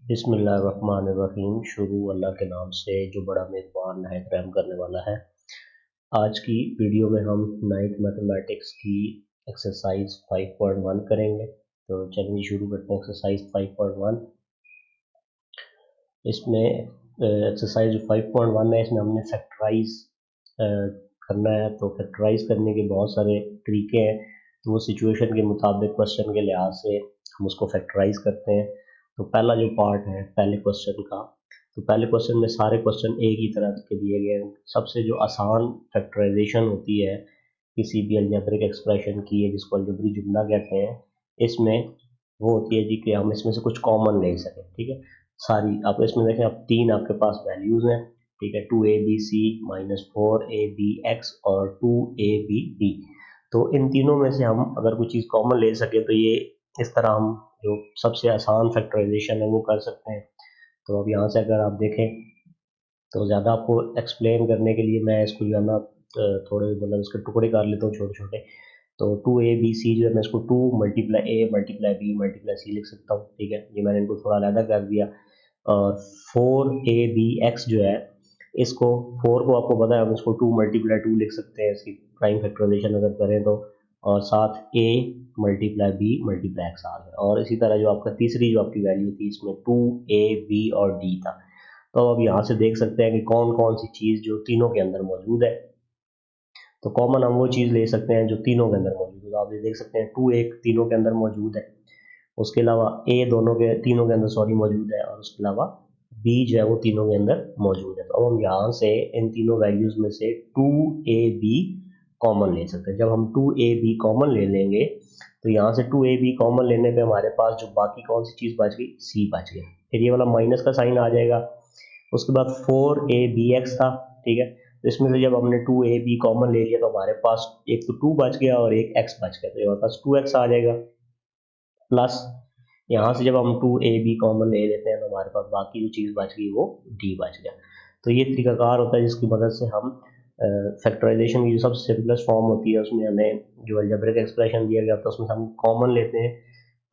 बिस्मिल्लाहिर्रहमानिर्रहीम। शुरू अल्लाह के नाम से जो बड़ा मेहरबान नहायत रहम करने वाला है। आज की वीडियो में हम नाइन्थ मैथमेटिक्स की एक्सरसाइज 5.1 करेंगे। तो चलिए शुरू करते हैं एक्सरसाइज 5.1। इसमें एक्सरसाइज 5.1 है, इसमें हमने फैक्टराइज करना है। तो फैक्टराइज करने के बहुत सारे तरीके हैं, तो वो सिचुएशन के मुताबिक क्वेश्चन के लिहाज से हम उसको फैक्टराइज करते हैं। तो पहला जो पार्ट है पहले क्वेश्चन का, तो पहले क्वेश्चन में सारे क्वेश्चन एक ही तरह के दिए गए हैं। सबसे जो आसान फैक्टराइजेशन होती है किसी भी अलजेब्रिक एक्सप्रेशन की है, जिसको अलजेब्रिक जुमला कहते हैं, इसमें वो होती है जी कि हम इसमें से कुछ कॉमन ले सकें। ठीक है, सारी आप इसमें देखें, आप तीन आपके पास वैल्यूज़ हैं। ठीक है, 2abc -4abx और 2abd। तो इन तीनों में से हम अगर कोई चीज़ कॉमन ले सके तो ये इस तरह हम जो सबसे आसान फैक्टराइजेशन है वो कर सकते हैं। तो अब यहाँ से अगर आप देखें तो ज़्यादा आपको एक्सप्लेन करने के लिए मैं इसको जो है ना थोड़े मतलब इसके टुकड़े कर लेता हूँ छोटे छोटे। तो 2abc जो है मैं इसको 2 × a × b × c लिख सकता हूँ। ठीक है, ये मैंने इनको थोड़ा अलग कर दिया। और 4abx जो है, इसको 4 को आपको पता है हम इसको 2 × 2 लिख सकते हैं, इसकी प्राइम फैक्टराइजेशन अगर करें तो। और साथ a × b × x आ गया। और इसी तरह जो आपका तीसरी जो आपकी वैल्यू थी इसमें 2ab और d था। तो अब यहाँ से देख सकते हैं कि कौन कौन सी चीज़ जो तीनों के अंदर मौजूद है। तो कॉमन हम वो चीज़ ले सकते हैं जो तीनों के अंदर मौजूद है। तो आप ये देख सकते हैं 2 एक तीनों के अंदर मौजूद है, उसके अलावा a तीनों के अंदर सॉरी मौजूद है, और उसके अलावा b जो है वो तीनों के अंदर मौजूद है। तो अब हम यहाँ से इन तीनों वैल्यूज़ में से 2ab कॉमन ले सकते हैं। जब हम 2ab कॉमन ले लेंगे तो यहाँ से 2ab कॉमन लेने पे हमारे पास जो बाकी कौन सी चीज़ बच गई, c बच गया। फिर ये वाला माइनस का साइन आ जाएगा। उसके बाद 4abx था। ठीक है, तो इसमें से जब हमने 2ab कॉमन ले लिया तो हमारे पास एक तो 2 बच गया और एक x बच गया, तो हमारे पास 2x आ जाएगा। प्लस यहाँ से जब हम 2ab कॉमन ले लेते हैं तो हमारे पास बाकी जो चीज़ बच गई वो d बच गया। तो ये तरीकाकार होता है जिसकी मदद से हम फैक्टराइजेशन की जो सबसे सिंपलेस्ट फॉर्म होती है उसमें हमें जो अलजेब्रिक एक्सप्रेशन दिया गया होता है उसमें हम कॉमन लेते हैं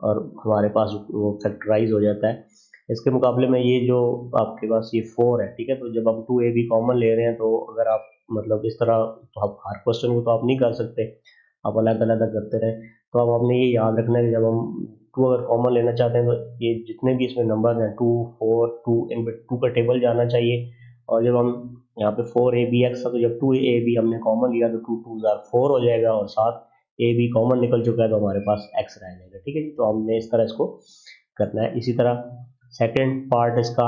और हमारे पास वो फैक्टराइज हो जाता है। इसके मुकाबले में ये जो आपके पास ये 4 है, ठीक है, तो जब हम 2ab कॉमन ले रहे हैं तो अगर आप मतलब इस तरह तो आप हर क्वेश्चन को तो आप नहीं कर सकते, आप अलग अलग करते रहें। तो अब आपने ये याद रखना है कि जब हम 2 अगर कॉमन लेना चाहते हैं तो ये जितने भी इसमें नंबर हैं 2 4 2 इन 2 का टेबल जाना चाहिए। और जब हम यहाँ पे 4abx था तो जब 2ab हमने कॉमन लिया तो 2 2 4 हो जाएगा, और साथ ए बी कॉमन निकल चुका है तो हमारे पास एक्स रह जाएगा। ठीक है जी, तो हमने इस तरह इसको करना है। इसी तरह सेकंड पार्ट इसका,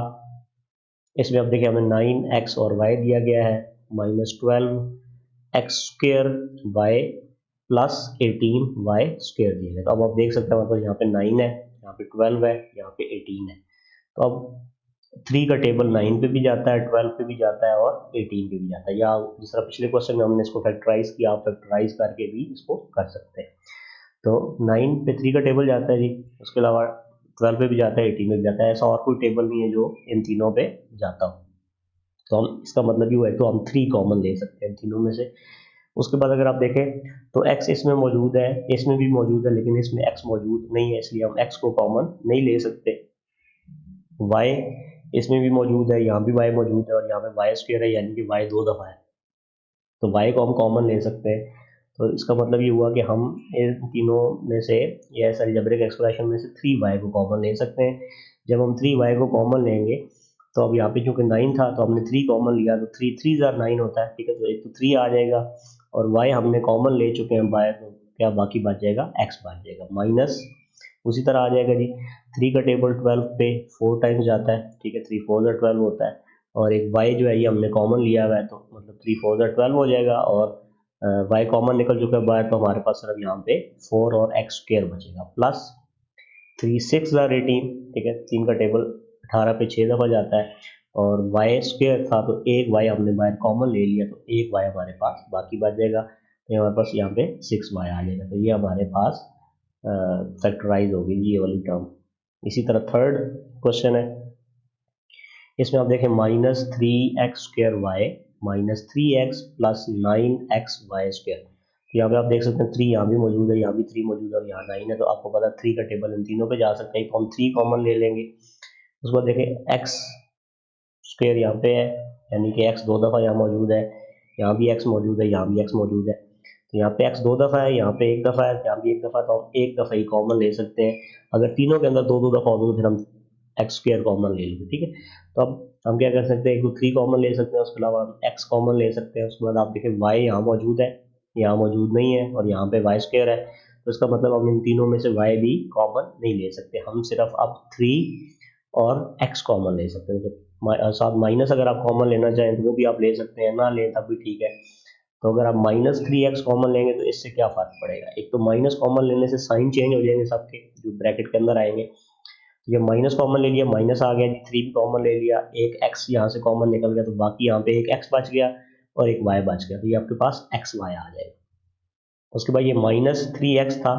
इसमें अब देखिए हमें 9x और y दिया गया है, -12x² y +18y² दिया गया। तो अब आप देख सकते हैं मतलब यहाँ पे 9 है, यहाँ पे 12 है, यहाँ पे 18 है। तो अब 3 का टेबल 9 पे भी जाता है, 12 पे भी जाता है और 18 पे भी जाता है। या जिस तरह पिछले क्वेश्चन में हमने इसको फैक्टराइज किया, आप फैक्टराइज करके भी इसको कर सकते हैं। तो 9 पे 3 का टेबल जाता है जी, उसके अलावा 12 पे भी जाता है, 18 में भी जाता है। ऐसा और कोई टेबल नहीं है जो इन तीनों पे जाता हो। तो हम इसका मतलब ये हुआ है तो हम 3 कॉमन ले सकते हैं तीनों में से। उसके बाद अगर आप देखें तो x इसमें मौजूद है, इसमें भी मौजूद है, लेकिन इसमें x मौजूद नहीं है इसलिए हम x को कॉमन नहीं ले सकते। y इसमें भी मौजूद है, यहाँ भी y मौजूद है, और यहाँ पे y² है यानी कि y 2 दफ़ा है, तो y को हम कॉमन ले सकते हैं। तो इसका मतलब ये हुआ कि हम इन तीनों में से या इस अलजेब्रिक एक्सप्रेशन में से 3y को कॉमन ले सकते हैं। जब हम 3y को कॉमन लेंगे तो अब यहाँ पे चूंकि 9 था तो हमने 3 कॉमन लिया, तो 3 3 ज़ार 9 होता है। ठीक है, तो एक तो 3 आ जाएगा, और y हमने कॉमन ले चुके हैं बाय, तो क्या बाकी बच जाएगा, x बच जाएगा। माइनस उसी तरह आ जाएगा जी, 3 का टेबल 12 पे 4 टाइम्स जाता है। ठीक है, 3 4 12 होता है, और एक y जो है ये हमने कॉमन लिया हुआ है तो मतलब 3 4 12 हो जाएगा, और y कॉमन निकल चुका है बाहर, तो हमारे पास सिर्फ यहाँ पे 4 और x² बचेगा। प्लस 3 6 18, ठीक है, 3 का टेबल 18 पे 6 दफ़ा जाता है, और y² था तो एक y हमने बाहर कॉमन ले लिया तो एक y हमारे पास बाकी बच जाएगा, तो हमारे पास यहाँ पे 6y आ जाएगा। तो ये हमारे पास फैक्टराइज होगी ये वाली टर्म। इसी तरह थर्ड क्वेश्चन है, इसमें आप देखें -3x² -3x + 9xy²। तो यहाँ पे आप देख सकते हैं 3 यहाँ भी मौजूद है, यहाँ भी 3 मौजूद है, और यहाँ 9 है। तो आपको पता है 3 का टेबल इन तीनों पे जा सकता है, तो हम 3 कॉमन ले लेंगे। उसके बाद देखें एक्स स्क्वायर यहाँ पे है, यानी कि एक्स 2 दफ़ा यहाँ मौजूद है, यहाँ भी एक्स मौजूद है, यहाँ भी एक्स मौजूद है। तो यहाँ पे एक्स 2 दफ़ा है, यहाँ पे 1 दफ़ा है, यहाँ भी 1 दफ़ा, तो हम 1 दफ़ा ही कॉमन ले सकते हैं। अगर तीनों के अंदर 2-2 दफ़ा हो तो फिर हम एक्स स्क्वायर कॉमन ले लेंगे, ठीक है। तो अब हम क्या कर सकते हैं, 1 2 3 कॉमन ले सकते हैं, उसके अलावा हम एक्स कॉमन ले सकते हैं। उसके बाद आप देखें वाई यहाँ मौजूद है, यहाँ मौजूद नहीं है, और यहाँ पे वाई स्क्वायर है, तो इसका मतलब हम इन तीनों में से वाई भी कॉमन नहीं ले सकते। हम सिर्फ अब 3 और एक्स कॉमन ले सकते हैं। साथ माइनस अगर आप कॉमन लेना चाहें तो वो भी आप ले सकते हैं, ना लें तब भी ठीक है। तो अगर आप -3x कॉमन लेंगे तो इससे क्या फ़र्क पड़ेगा, एक तो माइनस कॉमन लेने से साइन चेंज हो जाएंगे सबके, जो ब्रैकेट के अंदर आएंगे। तो ये माइनस कॉमन ले लिया, माइनस आ गया जी, 3 भी कॉमन ले लिया, एक x यहाँ से कॉमन निकल गया, तो बाकी यहाँ पे एक x बच गया और एक y बच गया, तो ये आपके पास एक्स वाई आ जाएगा। उसके बाद ये -3x था,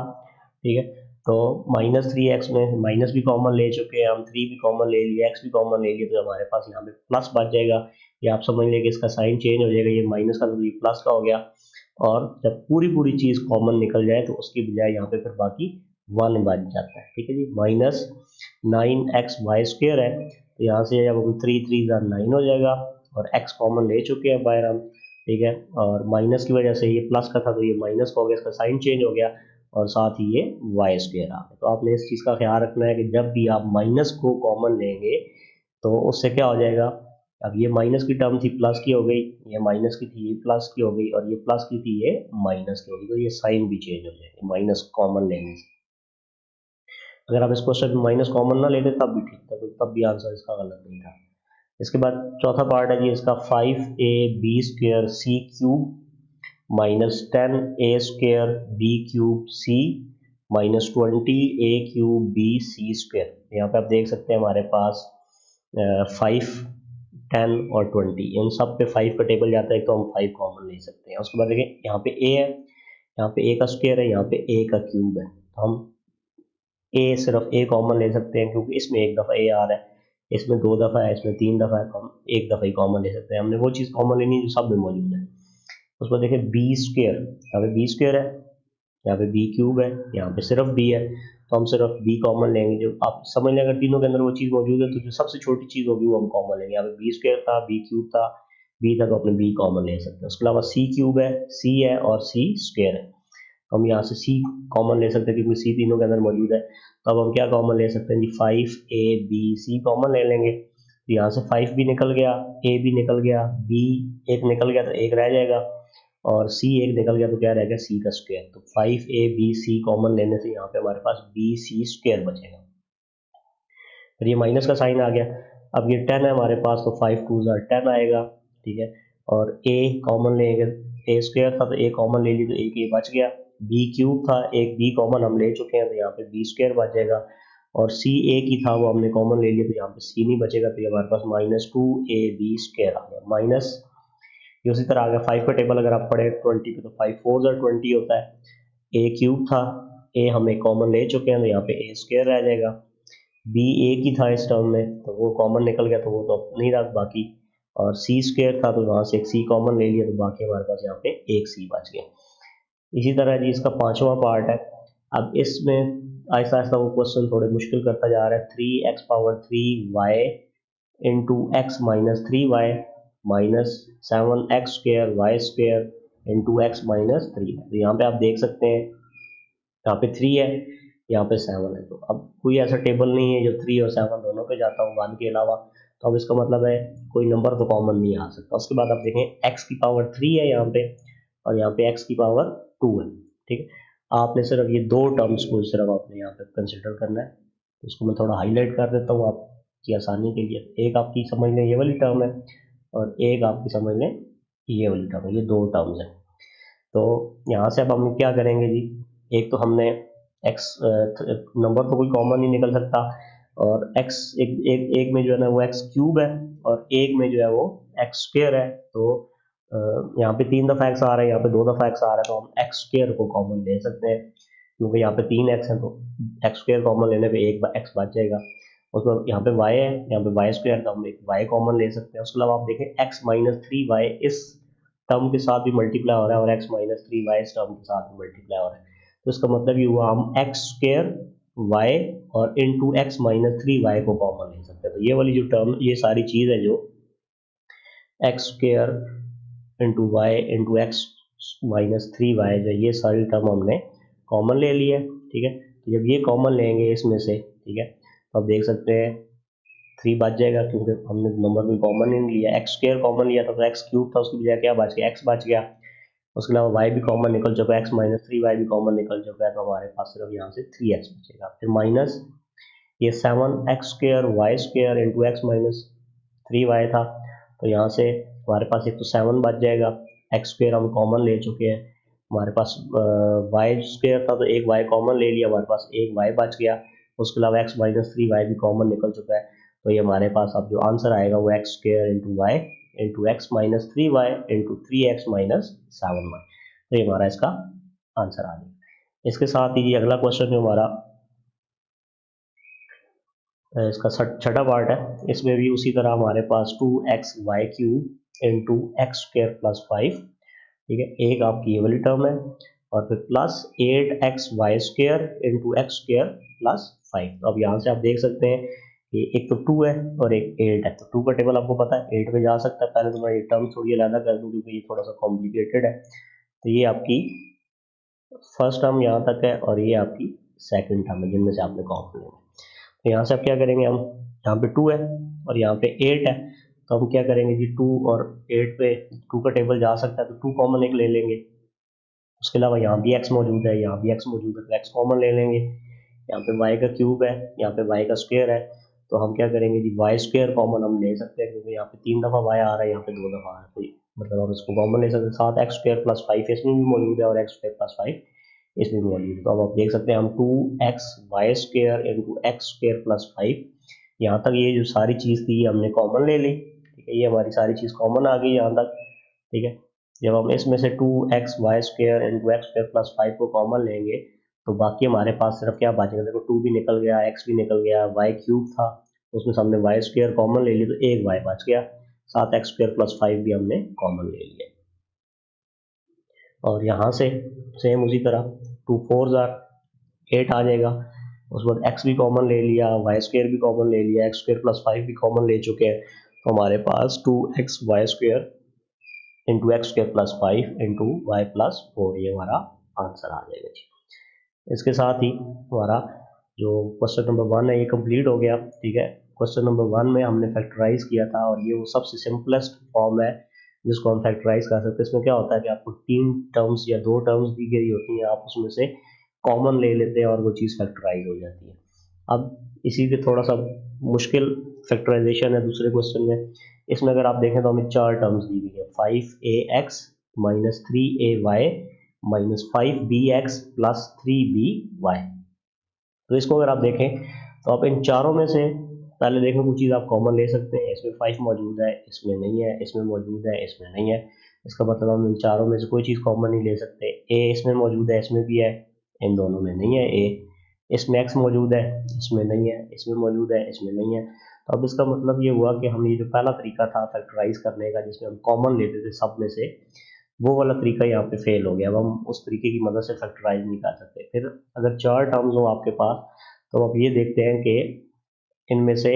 ठीक है। तो -3x में माइनस भी कॉमन ले चुके हैं हम, 3 भी कॉमन ले लिया, x भी कॉमन ले लिया, तो हमारे पास यहाँ पे प्लस बच जाएगा। ये आप समझ लें कि इसका साइन चेंज हो जाएगा, ये माइनस का तो ये प्लस का हो गया। और जब पूरी पूरी चीज़ कॉमन निकल जाए तो उसकी बजाय यहाँ पे फिर बाकी 1 बच जाता है, ठीक है जी। -9xy² है, तो यहाँ से जब हम 3 3 9 हो जाएगा, और x कॉमन ले चुके हैं बाहर हम, ठीक है। और माइनस की वजह से ये प्लस का था तो ये माइनस का हो गया, इसका साइन चेंज हो गया, और साथ ही ये वाई स्क्वायर आ गया। तो आपने इस चीज़ का ख्याल रखना है कि जब भी आप माइनस को कॉमन लेंगे तो उससे क्या हो जाएगा, अब ये माइनस की टर्म थी प्लस की हो गई, ये माइनस की थी ये प्लस की हो गई, और ये प्लस की थी ये माइनस की हो गई, तो ये साइन भी चेंज हो जाएगी माइनस कॉमन लेने से। अगर आप इस क्वेश्चन में माइनस कॉमन ना लेते तब भी ठीक था, तो तब भी आंसर इसका गलत नहीं था। इसके बाद चौथा पार्ट है जी इसका, 5ab² -10a²b³ -20a³b² यहाँ पे आप देख सकते हैं हमारे पास 5 10 और 20, इन सब पे 5 का टेबल जाता है, तो हम 5 कॉमन ले सकते हैं। उसके बाद देखिए यहाँ पे a है, यहाँ पे a का स्क्वायर है, यहाँ पे a का क्यूब है, तो हम a सिर्फ a कॉमन ले सकते हैं, क्योंकि इसमें एक दफ़ा a आ रहा है, इसमें 2 दफ़ा है, इसमें 3 दफ़ा है, तो हम एक दफ़ा ही कॉमन ले सकते हैं। हमने वो चीज़ कॉमन लेनी है जो सब में मौजूद है। उसको देखिए b², यहाँ पे b² है, यहाँ पे b³ है, यहाँ पे सिर्फ b है, तो हम सिर्फ b कॉमन लेंगे। जो आप समझ लें अगर तीनों के अंदर वो चीज़ मौजूद है तो जो सबसे छोटी चीज़ होगी वो हम कॉमन लेंगे। यहाँ पे b² था, b³ था, b था, तो अपने b कॉमन ले सकते हैं। उसके अलावा c³ है, c है और c² है, हम यहाँ से c कॉमन ले सकते हैं, क्योंकि c तीनों के अंदर मौजूद है। तो अब हम क्या कॉमन ले सकते हैं जी, 5abc कॉमन ले लेंगे, तो यहाँ से 5 भी निकल गया, a भी निकल गया, b एक निकल गया तो एक रह जाएगा, और c एक निकल गया तो क्या रह गया, c का स्क्वायर। तो 5abc कॉमन लेने से यहाँ पे हमारे पास bc² बचेगा। फिर ये माइनस का साइन आ गया, अब ये 10 है हमारे पास, तो 5 2 10 आएगा, ठीक है। और a कॉमन लेंगे, a² था तो a कॉमन ले ली, तो एक ये बच गया, b³ था, एक b कॉमन हम ले चुके हैं, तो यहाँ पे b² बच जाएगा, और c एक ही था वो हमने कॉमन ले लिया, तो यहाँ पे c नहीं बचेगा, तो ये हमारे पास -2ab² आ गया। माइनस ये उसी तरह आ गया, 5 का टेबल अगर आप पढ़े 20 पे, तो 5 4 20 होता है। a³ था, a हम एक कॉमन ले चुके हैं, तो यहाँ पे a² रह जाएगा, b एक ही था इस टर्म में, तो वो कॉमन निकल गया, तो वो तो नहीं रहा बाकी, और c² था, तो वहाँ से एक c कॉमन ले लिया, तो बाकी हमारे पास यहाँ पे एक c बच गया। इसी तरह जी इसका 5वां पार्ट है। अब इसमें आहिस्ता आहिस्ता वो क्वेश्चन थोड़े मुश्किल करता जा रहा है। 3x⁻3y into x -3y -7x² into x -3, तो यहाँ पे आप देख सकते हैं यहाँ पे 3 है, यहाँ पे 7 है, तो अब कोई ऐसा टेबल नहीं है जो 3 और 7 दोनों पे जाता हो 1 के अलावा, तो अब इसका मतलब है कोई नंबर तो कॉमन नहीं आ सकता। उसके बाद आप देखें x⁻3 है यहाँ पे, और यहाँ पे x⁻2 है, ठीक है। आपने सिर्फ ये दो टर्म्स को सिर्फ आपने यहाँ पे कंसिडर करना है, इसको मैं थोड़ा हाईलाइट कर देता हूँ आपकी आसानी के लिए। एक आपकी समझ लें ये वाली टर्म है, और एक आपकी समझ लें ये वाली टर्म है, ये दो टर्म्स हैं। तो यहाँ से अब हम क्या करेंगे जी, एक तो हमने x नंबर तो कोई कॉमन नहीं निकल सकता, और x एक में जो है ना वो x³ है, और एक में जो है वो x² है, तो यहाँ पे 3 दफ़ा x आ रहा है, यहाँ पे 2 दफ़ा x आ रहा है, तो हम x² को कॉमन ले सकते हैं, क्योंकि यहाँ पे 3x है, तो x² कॉमन लेने पे एक x बच जाएगा। उसके बाद यहाँ पे y है, यहाँ पे y², तो हम एक y कॉमन ले सकते हैं। उसके अलावा आप देखें x -3y इस टर्म के साथ भी मल्टीप्लाई हो रहा है, और x -3y इस टर्म के साथ भी मल्टीप्लाई हो रहा है, तो इसका मतलब ये हुआ हम x² वाई और इंटू एक्स माइनस 3y को कॉमन ले सकते हैं। तो ये वाली जो टर्म, ये सारी चीज़ है जो X square into Y into X minus 3y, जो ये सारी टर्म हमने कॉमन ले ली है। ठीक है, तो जब ये कॉमन लेंगे इसमें से, ठीक है, तो आप देख सकते हैं 3 बच जाएगा, क्योंकि हमने नंबर भी कॉमन नहीं लिया। एक्स स्क्र कॉमन लिया था तो एक्स क्यूब था, उसकी बजाय क्या बच गया, एक्स बच गया। उसके अलावा वाई भी कॉमन निकल चुका है, एक्स माइनस 3y भी कॉमन निकल चुका है, तो हमारे पास सिर्फ यहाँ से 3x बचेगा। फिर माइनस ये 7x square Y square into X minus 3y था, तो यहाँ से हमारे पास एक तो 7 बच जाएगा, एक्स स्क्र हम कॉमन ले चुके हैं। हमारे पास वाई स्क्र था तो एक वाई कॉमन ले लिया, हमारे पास एक वाई बच गया। उसके अलावा एक्स माइनस 3y भी कॉमन निकल चुका है, तो ये हमारे पास अब जो आंसर आएगा वो X square into Y into X minus 3y into 3x minus 7y, तो ये हमारा इसका आंसर आ गया। इसके साथ ही अगला क्वेश्चन जो हमारा इसका छठा पार्ट है, इसमें भी उसी तरह हमारे पास 2xy cube into x square plus 5, ठीक है, एक आपकी ये वाली टर्म है, और फिर plus 8xy square into x square plus 5। तो अब यहाँ से आप देख सकते हैं कि एक तो 2 है और एक 8 है, तो 2 का टेबल आपको पता है 8 पे जा सकता है। पहले तो मैं ये टर्म थोड़ी अलग कर दूँ क्योंकि ये थोड़ा सा कॉम्प्लिकेटेड है। तो ये आपकी फर्स्ट टर्म यहाँ तक है और ये आपकी सेकंड टर्म है जिनमें से आपने कॉमन लेना है। तो यहाँ से आप क्या करेंगे, हम यहाँ पे 2 है और यहाँ पे 8 है, तो हम क्या करेंगे जी, 2 और 8 पे 2 का टेबल जा सकता है तो 2 कॉमन एक ले लेंगे। उसके अलावा यहाँ भी x मौजूद है, यहाँ भी x मौजूद है, तो x कॉमन ले लेंगे। यहाँ पे y का क्यूब है, यहाँ पे y का स्क्वायर है, तो हम क्या करेंगे जी, वाई स्क्वायर कॉमन हम ले सकते हैं, क्योंकि यहाँ पे 3 दफ़ा y आ रहा है, यहाँ पे 2 दफ़ा आ रहा है, तो मतलब हम इसको कॉमन ले सकते हैं। साथ एक्स स्क्वायर प्लस 5 इसमें भी मौजूद है और एक्स स्क्वायर प्लस 5 इसमें भी मौजूद है। तो अब आप देख सकते हैं हम 2xy square into X square plus 5, यहाँ तक ये जो सारी चीज़ थी हमने कॉमन ले ली। ठीक है, ये हमारी सारी चीज़ कॉमन आ गई यहाँ तक। ठीक है, जब हम इसमें से 2xy square into X square plus 5 को कॉमन लेंगे तो बाकी हमारे पास सिर्फ क्या बचेगा, देखो 2 भी निकल गया, x भी निकल गया, y क्यूब था उसमें से हमने वाई स्क्वायर कॉमन ले लिया तो एक y बच गया, साथ एक्स स्क्वायर प्लस 5 भी हमने कॉमन ले लिया। और यहाँ से सेम उसी तरह 2 4 8 आ जाएगा, उसके बाद x भी कॉमन ले लिया, वाई स्क्वायर भी कॉमन ले लिया, एक्स स्क्वायर प्लस 5 भी कॉमन ले चुके हैं, तो हमारे पास 2xy square into X square plus 5 into Y plus 4, ये हमारा आंसर आ जाएगा जी। इसके साथ ही हमारा जो क्वेश्चन नंबर 1 है ये कंप्लीट हो गया। ठीक है, क्वेश्चन नंबर 1 में हमने फैक्टराइज किया था और ये वो सबसे सिंपलेस्ट फॉर्म है जिसको हम फैक्टराइज कर सकते हैं। इसमें क्या होता है कि आपको 3 टर्म्स या 2 टर्म्स दी गई होती हैं, आप उसमें से कॉमन ले लेते हैं और वो चीज़ फैक्टराइज हो जाती है। अब इसी के थोड़ा सा मुश्किल फैक्टराइजेशन है दूसरे क्वेश्चन में। इसमें अगर आप देखें तो हमें 4 टर्म्स दी हुई है, 5ax minus 3ay minus 5bx plus 3by। तो इसको अगर आप देखें तो आप इन चारों में से पहले देखें कुछ चीज़ आप कॉमन ले सकते हैं। इसमें 5 मौजूद है, इसमें नहीं है, इसमें मौजूद है, इसमें नहीं है, इसका मतलब हम इन चारों में से कोई चीज़ कॉमन नहीं ले सकते। ए इसमें मौजूद है, इसमें भी है, इन दोनों में नहीं है ए। इसमें एक्स मौजूद है, इसमें नहीं है, इसमें मौजूद है, इसमें नहीं है। तो अब इसका मतलब ये हुआ कि हम ये जो पहला तरीका था फैक्टराइज करने का जिसमें हम कॉमन लेते थे सब में से, वो वाला तरीका यहाँ पे फेल हो गया। अब हम उस तरीके की मदद से फैक्टराइज नहीं कर सकते। फिर अगर 4 टर्म्स हो आपके पास तो आप ये देखते हैं कि इनमें से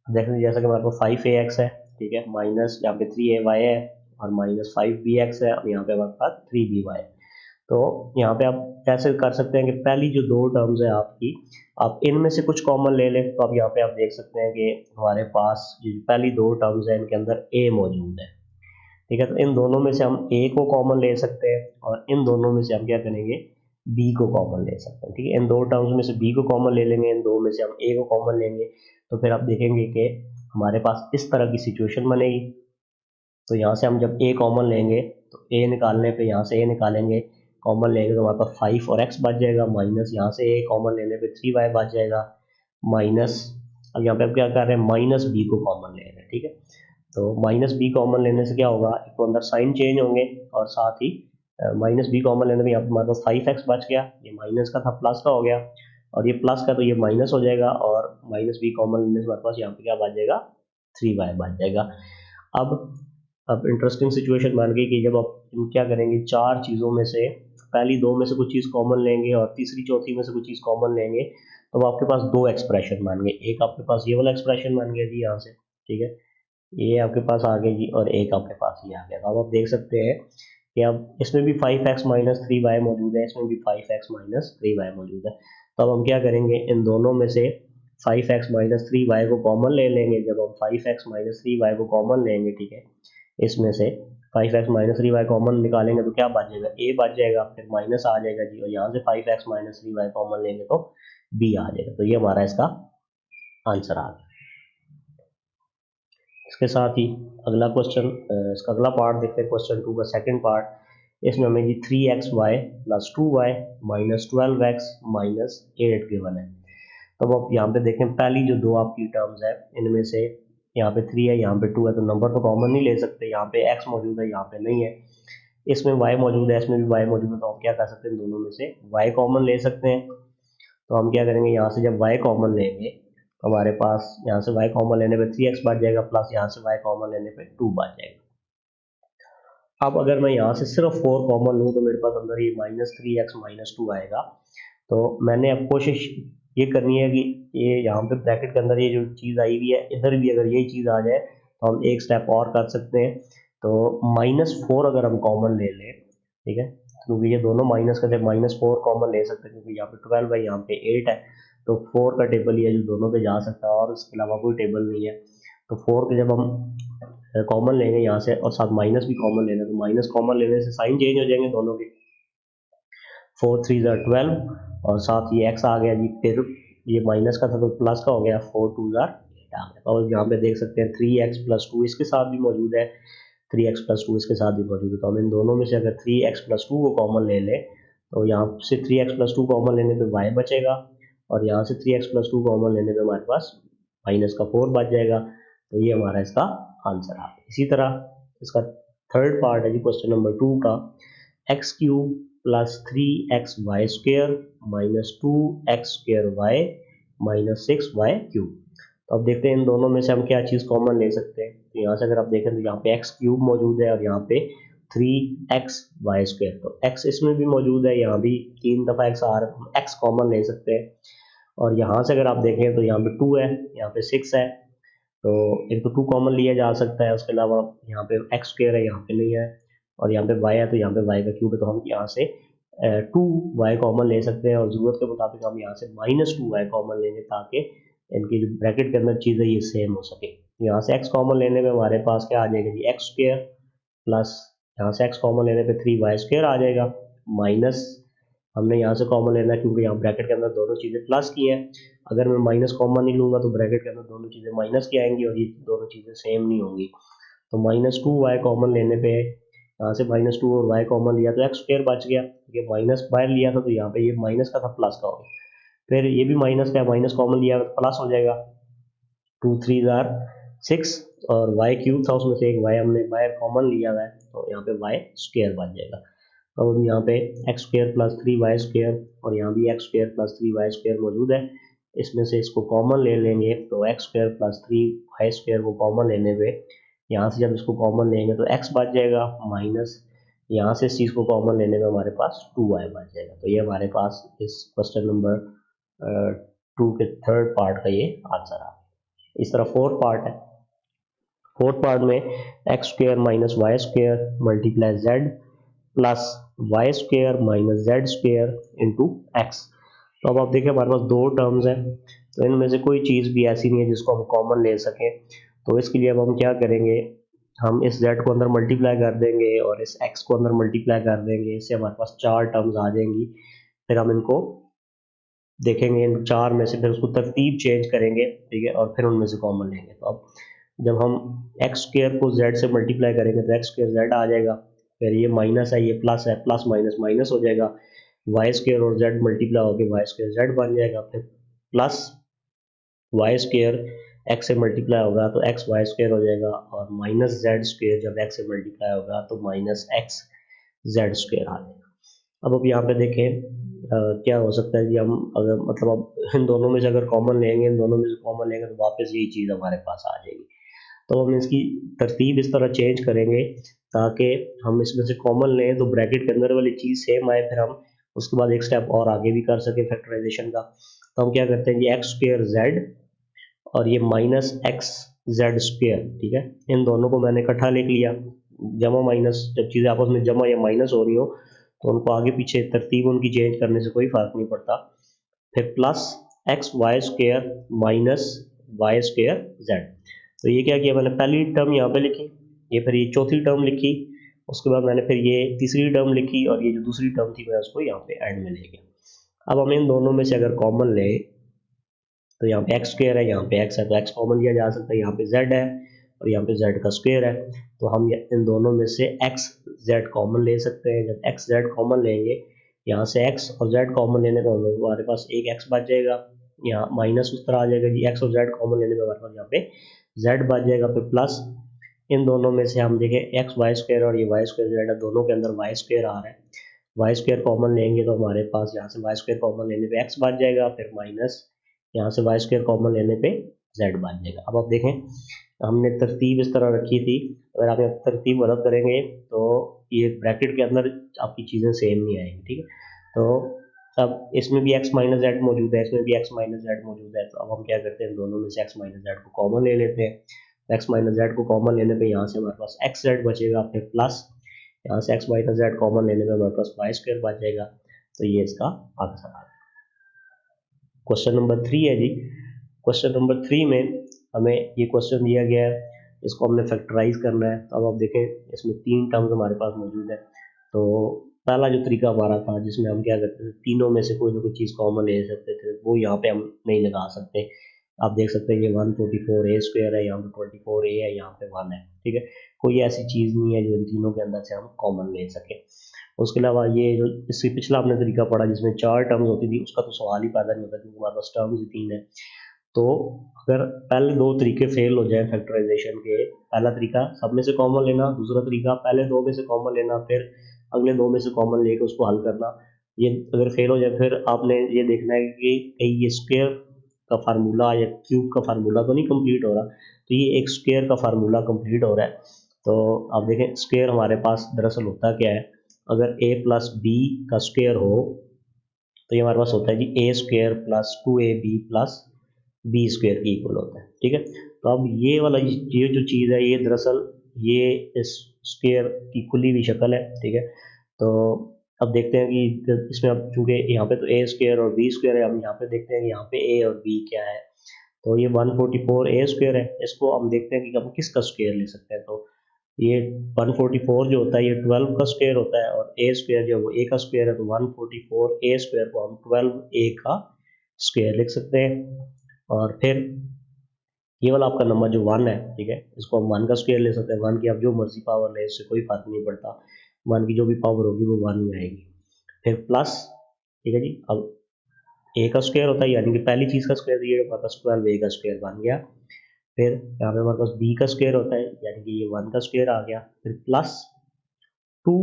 देखें, जैसा कि हमारे पास 5ax है, ठीक है, माइनस यहाँ पे 3ay है और माइनस 5bx है और यहाँ पे हमारे पास 3by है। तो यहाँ पे आप कैसे कर सकते हैं कि पहली जो 2 टर्म्स है आपकी, आप इनमें से कुछ कॉमन ले लें। तो अब यहाँ पे आप देख सकते हैं कि हमारे पास जो पहली 2 टर्म्स है इनके अंदर a मौजूद है। ठीक है, तो इन दोनों में से हम a को कॉमन ले सकते हैं और इन दोनों में से हम क्या करेंगे, b को कॉमन ले सकते हैं। ठीक है, इन 2 टर्म्स में से b को कॉमन ले लेंगे, इन 2 में से हम a को कॉमन लेंगे, तो फिर आप देखेंगे कि हमारे पास इस तरह की सिचुएशन बनेगी। तो यहाँ से हम जब a कॉमन लेंगे तो a निकालने पे यहाँ से a निकालेंगे, कॉमन लेंगे तो हमारे पास 5 और x बच जाएगा, माइनस यहाँ से a कॉमन लेने पे 3y बच जाएगा, माइनस अब यहाँ पे हम क्या कर रहे हैं, माइनस b को कॉमन ले रहे हैं। ठीक है, तो माइनस बी कॉमन लेने से क्या होगा, एक तो अंदर साइन चेंज होंगे और साथ ही माइनस बी कॉमन लेने में यहाँ पे हमारे पास 5x बच गया, ये माइनस का था प्लस का हो गया, और ये प्लस का तो ये माइनस हो जाएगा, और माइनस बी कॉमन लेने से हमारे पास यहाँ पे क्या बच जाएगा, 3y बच जाएगा। अब इंटरेस्टिंग सिचुएशन बन गई कि जब आप क्या करेंगे, 4 चीज़ों में से पहली दो में से कुछ चीज़ कॉमन लेंगे और तीसरी चौथी में से कुछ चीज़ कॉमन लेंगे तो आपके पास दो एक्सप्रेशन बन गए। एक आपके पास ये वाला एक्सप्रेशन बन गया जी यहाँ से, ठीक है, ये आपके पास आ गया जी, और एक आपके पास ये आ गया। तो अब आप देख सकते हैं कि अब इसमें भी 5x माइनस 3y मौजूद है, इसमें भी 5x माइनस 3y मौजूद है। तो अब हम क्या करेंगे, इन दोनों में से 5x माइनस 3y को कॉमन ले लेंगे। जब हम 5x माइनस 3y को कॉमन लेंगे, ठीक है, इसमें से 5x माइनस 3y कॉमन निकालेंगे तो क्या बच जाएगा, a बच जाएगा, फिर माइनस आ जाएगा जी, और यहाँ से 5x माइनस 3y कॉमन लेंगे तो b आ जाएगा। तो ये हमारा इसका आंसर आ गया। इसके साथ ही अगला क्वेश्चन, इसका अगला पार्ट देखते हैं, क्वेश्चन 2 का सेकंड पार्ट। इसमें हमें जी 3xy plus 2y minus 12x minus 8 given है। तब आप यहाँ पे देखें, पहली जो दो आपकी टर्म्स है इनमें से यहाँ पे 3 है, यहाँ पे 2 है, तो नंबर तो कॉमन नहीं ले सकते। यहाँ पे x मौजूद है, यहाँ पे नहीं है। इसमें y मौजूद है, इसमें भी y मौजूद है, तो हम क्या कर सकते हैं, दोनों में से y कॉमन ले सकते हैं। तो हम क्या करेंगे, यहाँ से जब y कॉमन लेंगे तो हमारे पास यहाँ से y कॉमन लेने पे 3x बच जाएगा, प्लस यहाँ से y कॉमन लेने पे 2 बच जाएगा। अब अगर मैं यहाँ से सिर्फ 4 कॉमन लूँ तो मेरे पास अंदर ये माइनस 3x माइनस 2 आएगा। तो मैंने अब कोशिश ये करनी है कि ये यहाँ पे ब्रैकेट के अंदर ये जो चीज़ आई हुई है, इधर भी अगर यही चीज़ आ जाए तो हम एक स्टेप और कर सकते हैं। तो -4 अगर हम कॉमन ले लें, ठीक है, क्योंकि ये दोनों माइनस का, जब -4 कॉमन ले सकते हैं क्योंकि यहाँ पे 12 है, यहाँ पे 8 है, तो 4 का टेबल ही है जो दोनों पे जा सकता है और इसके अलावा कोई टेबल नहीं है। तो 4 के जब हम कॉमन लेंगे यहाँ से और साथ माइनस भी कॉमन लेना, तो माइनस कॉमन लेने से साइन चेंज हो जाएंगे दोनों के, 4 3 ज़ा 12 और साथ ये x आ गया जी, फिर ये माइनस का था तो प्लस का हो गया, 4 2 ज़ा 8 आ गया। और यहाँ पे देख सकते हैं 3x प्लस 2 इसके साथ भी मौजूद है, 3x प्लस 2 इसके साथ भी मौजूद है। तो हम इन दोनों में से अगर 3x प्लस 2 को कॉमन ले लें तो यहाँ से 3x प्लस 2 कॉमन लेने पे y बचेगा, और यहाँ से 3x प्लस 2 कॉमन लेने पे हमारे पास माइनस का 4 बच जाएगा। तो ये हमारा इसका आंसर आ गया। इसी तरह इसका थर्ड पार्ट है जी क्वेश्चन नंबर 2 का, x cube plus 3xy square minus 2x square y minus 6y cube. तो अब देखते हैं इन दोनों में से हम क्या चीज़ कॉमन ले सकते हैं। तो यहाँ से अगर आप देखें तो यहाँ पे एक्स क्यूब मौजूद है और यहाँ पे 3xy स्क्वेयर, तो x इसमें भी मौजूद है, यहाँ भी 3 दफ़ा x आ रहा है, x कॉमन ले सकते हैं। और यहाँ से अगर आप देखें तो यहाँ पे 2 है, यहाँ पे 6 है, तो एक तो 2 कॉमन लिया जा सकता है, उसके अलावा यहाँ पे एक्स स्क्वेयर है, यहाँ पे नहीं है, और यहाँ पे y है तो यहाँ पे y का क्यूब है, तो हम यहाँ से 2y कॉमन ले सकते हैं, और ज़रूरत के मुताबिक हम यहाँ से -2y कॉमन लेंगे ताकि इनकी जो ब्रैकेट के अंदर चीज़ है ये सेम हो सके। यहाँ से x कॉमन लेने में हमारे पास क्या आ जाएगा जी, एक्स स्क्वेयर प्लस यहाँ से x कॉमन लेने पे 3y स्क्वेयर आ जाएगा, माइनस हमने यहाँ से कॉमन लेना है क्योंकि यहाँ ब्रैकेट के अंदर दोनों चीज़ें प्लस की हैं। अगर मैं माइनस कॉमन नहीं लूँगा तो ब्रैकेट के अंदर दोनों चीज़ें माइनस की आएंगी और ये दोनों चीज़ें सेम नहीं होंगी। तो -2y कॉमन लेने पे यहाँ से -2 और y कॉमन लिया तो एक्स स्क्वेयर बच गया, ये माइनस बाहर लिया था तो यहाँ पे ये माइनस का था प्लस का हो गया, फिर ये भी माइनस का, माइनस कॉमन लिया तो प्लस हो जाएगा, 2 3 ज़ार 6 और y क्यूब था उसमें से एक y हमने बाहर कॉमन लिया हुआ है तो यहाँ पे y स्क्वेयर बन जाएगा। तो अब यहाँ पे x square plus 3y square और यहाँ भी x square plus 3y square मौजूद है, इसमें से इसको कॉमन ले लेंगे तो x square plus 3y square को कॉमन लेने पे यहाँ से जब इसको कॉमन लेंगे तो x बच जाएगा, माइनस यहाँ से इस चीज़ को कॉमन लेने में हमारे पास 2y बच जाएगा। तो ये हमारे पास इस क्वेश्चन नंबर 2 के थर्ड पार्ट का ये आंसर आ गया। इस तरह फोर्थ पार्ट है, फोर्थ पार्ट में X square minus Y square multiply Z plus Y square minus Z square into X. तो अब आप देखिए हमारे पास दो टर्म्स हैं, तो इनमें से कोई चीज़ भी ऐसी नहीं है जिसको हम कॉमन ले सकें। तो इसके लिए अब हम क्या करेंगे, हम इस z को अंदर मल्टीप्लाई कर देंगे और इस x को अंदर मल्टीप्लाई कर देंगे, इससे हमारे पास चार टर्म्स आ जाएंगी। फिर हम इनको देखेंगे, इन चार में से फिर उसको तरतीब चेंज करेंगे, ठीक है, और फिर उनमें से कॉमन लेंगे। तो अब जब हम एक्स स्क्वेयर को z से मल्टीप्लाई करेंगे तो एक्स स्क्वेयर z आ जाएगा, फिर ये माइनस है, ये प्लस है, प्लस माइनस माइनस हो जाएगा, वाई स्क्वेयर और z मल्टीप्लाई होकर वाई स्क्वेयर z बन जाएगा, फिर प्लस वाई स्क्वेयर एक्स से मल्टीप्लाई होगा तो एक्स वाई स्क्वेयर हो जाएगा, और माइनस जेड स्क्वेयर जब एक्स से मल्टीप्लाई होगा तो माइनस एक्स जेड स्क्वेयर आ जाएगा। अब यहाँ पे देखें क्या हो सकता है कि हम अगर मतलब अब इन दोनों में से अगर कॉमन लेंगे, इन दोनों में से कॉमन लेंगे तो वापस यही चीज़ हमारे पास आ जाएगी। तो हम इसकी तरतीब इस तरह चेंज करेंगे ताकि हम इसमें से कॉमन लें तो ब्रैकेट के अंदर वाली चीज़ सेम आए, फिर हम उसके बाद एक स्टेप और आगे भी कर सकें फैक्टराइजेशन का। तो हम क्या करते हैं जी, एक्स स्क्वेयर जेड और ये माइनस एक्स जेड स्क्वेयर, ठीक है, इन दोनों को मैंने इकट्ठा लिख लिया। जमा माइनस, जब चीज़ें आपस में जमा या माइनस हो रही हो तो उनको आगे पीछे तरतीब उनकी चेंज करने से कोई फ़र्क नहीं पड़ता। फिर plus X Y square minus Y square Z. तो ये क्या किया, मैंने पहली टर्म यहाँ पे लिखी, ये फिर ये चौथी टर्म लिखी, उसके बाद मैंने फिर ये तीसरी टर्म लिखी और ये जो दूसरी टर्म थी मैं उसको यहाँ पे एंड में ले गया। अब हम इन दोनों में से अगर कॉमन ले तो यहाँ पे एक्स स्क्वेयर है, यहाँ पे एक्स है तो एक्स कॉमन लिया जा सकता है, यहाँ पे जेड है और यहाँ पे जेड का स्क्वेयर है, तो हम इन दोनों में से एक्स जेड कॉमन ले सकते हैं। जब एक्स जेड कॉमन लेंगे, यहाँ से एक्स और जेड कॉमन लेने पर हमारे पास एक एक्स बच जाएगा, यहाँ माइनस उस तरह आ जाएगा जी, एक्स और जेड कॉमन लेने पर हमारे पास यहाँ पे जेड बच जाएगा। फिर प्लस इन दोनों में से हम देखें एक्स वाई स्क्वेयर और ये वाई स्क्वेयर जेड है, दोनों के अंदर वाई स्क्वेयर आ रहा है, वाई स्क्वेयर कॉमन लेंगे तो हमारे पास यहाँ से वाई स्क्वेयर कॉमन लेने पे एक्स बच जाएगा, फिर माइनस यहाँ से वाई स्क्वेयर कॉमन लेने पे जेड बच जाएगा। अब आप देखें हमने तरतीब इस तरह रखी थी, अगर आप यहाँ तरतीब गलत करेंगे तो ये ब्रैकेट के अंदर आपकी चीज़ें सेम नहीं आएंगी, ठीक है। तो अब इसमें भी एक्स माइनस जेड मौजूद है, इसमें भी एक्स माइनस जेड मौजूद है, तो अब हम क्या करते हैं, दोनों में से एक्स माइनस जेड को कॉमन ले लेते हैं। एक्स माइनस जेड को कॉमन लेने पे यहाँ से हमारे पास एक्स जेड बचेगा, फिर प्लस यहाँ से एक्स माइनस जेड कॉमन लेने पे हमारे पास वाई स्क्वायर बच जाएगा। तो ये इसका आंसर है। क्वेश्चन नंबर 3 है जी। क्वेश्चन नंबर 3 में हमें ये क्वेश्चन दिया गया है, इसको हमने फैक्टराइज करना है। तो अब आप देखें इसमें 3 टर्म्स हमारे पास मौजूद है। तो पहला जो तरीका हमारा था जिसमें हम क्या करते थे, तीनों में से कोई ना कोई चीज़ कॉमन ले सकते थे, वो यहाँ पे हम नहीं लगा सकते। आप देख सकते हैं ये 144 ए स्क्वायर है, यहाँ पे 24 ए है, यहाँ पे 1 है, ठीक है। कोई ऐसी चीज़ नहीं है जो इन तीनों के अंदर से हम कॉमन ले सके। उसके अलावा ये जो इससे पिछला हमने तरीका पढ़ा जिसमें 4 टर्म्स होती थी, उसका तो सवाल ही पैदा नहीं होता क्योंकि हमारे पास टर्म्स ही 3 है। तो अगर पहले 2 तरीके फेल हो जाए फैक्टराइजेशन के, पहला तरीका सब में से कॉमन लेना, दूसरा तरीका पहले 2 में से कॉमन लेना, फिर अगले 2 में से कॉमन लेके उसको हल करना, ये अगर फेल हो जाए फिर आपने ये देखना है कि कहीं ये स्क्वायर का फार्मूला या क्यूब का फार्मूला तो नहीं कंप्लीट हो रहा। तो ये एक स्क्वायर का फार्मूला कंप्लीट हो रहा है। तो आप देखें स्क्वायर हमारे पास दरअसल होता क्या है, अगर a प्लस बी का स्क्वायर हो तो ये हमारे पास होता है जी a square plus 2ab plus B square के इक्वल होता है, ठीक है। तो अब ये वाला ये जो चीज़ है ये दरअसल ये इस स्क्वायर की खुली हुई शक्ल है, ठीक है। तो अब देखते हैं कि इसमें अब चूंकि यहाँ पे तो ए स्क्वायर और बी स्क्वायर है, हम यहाँ पे देखते हैं कि यहाँ पे ए और बी क्या है। तो ये 144 ए स्क्वायर है, इसको हम देखते हैं कि हम किसका स्क्वायर ले सकते हैं। तो ये 144 जो होता है ये 12 का स्क्वायर होता है और ए स्क्वायर जो है वो ए का स्क्वायर है, तो 144 ए स्क्वायर को हम 12 ए का स्क्वायर लिख सकते हैं। और फिर ये वाला आपका नंबर जो 1 है, ठीक है, इसको हम 1 का स्क्वायर ले सकते हैं। 1 की आप जो मर्जी पावर ले, इससे कोई फर्क नहीं पड़ता, 1 की जो भी पावर होगी वो 1 ही आएगी। फिर प्लस, ठीक है जी, अब ए का स्क्वायर होता है यानी कि पहली चीज़ का स्क्वायर, ये हमारे पास 12 ए का स्क्वायर बन गया। फिर यहाँ पे हमारे पास बी का स्क्वायर होता है यानी कि ये 1 का स्क्वायर आ गया। फिर प्लस 2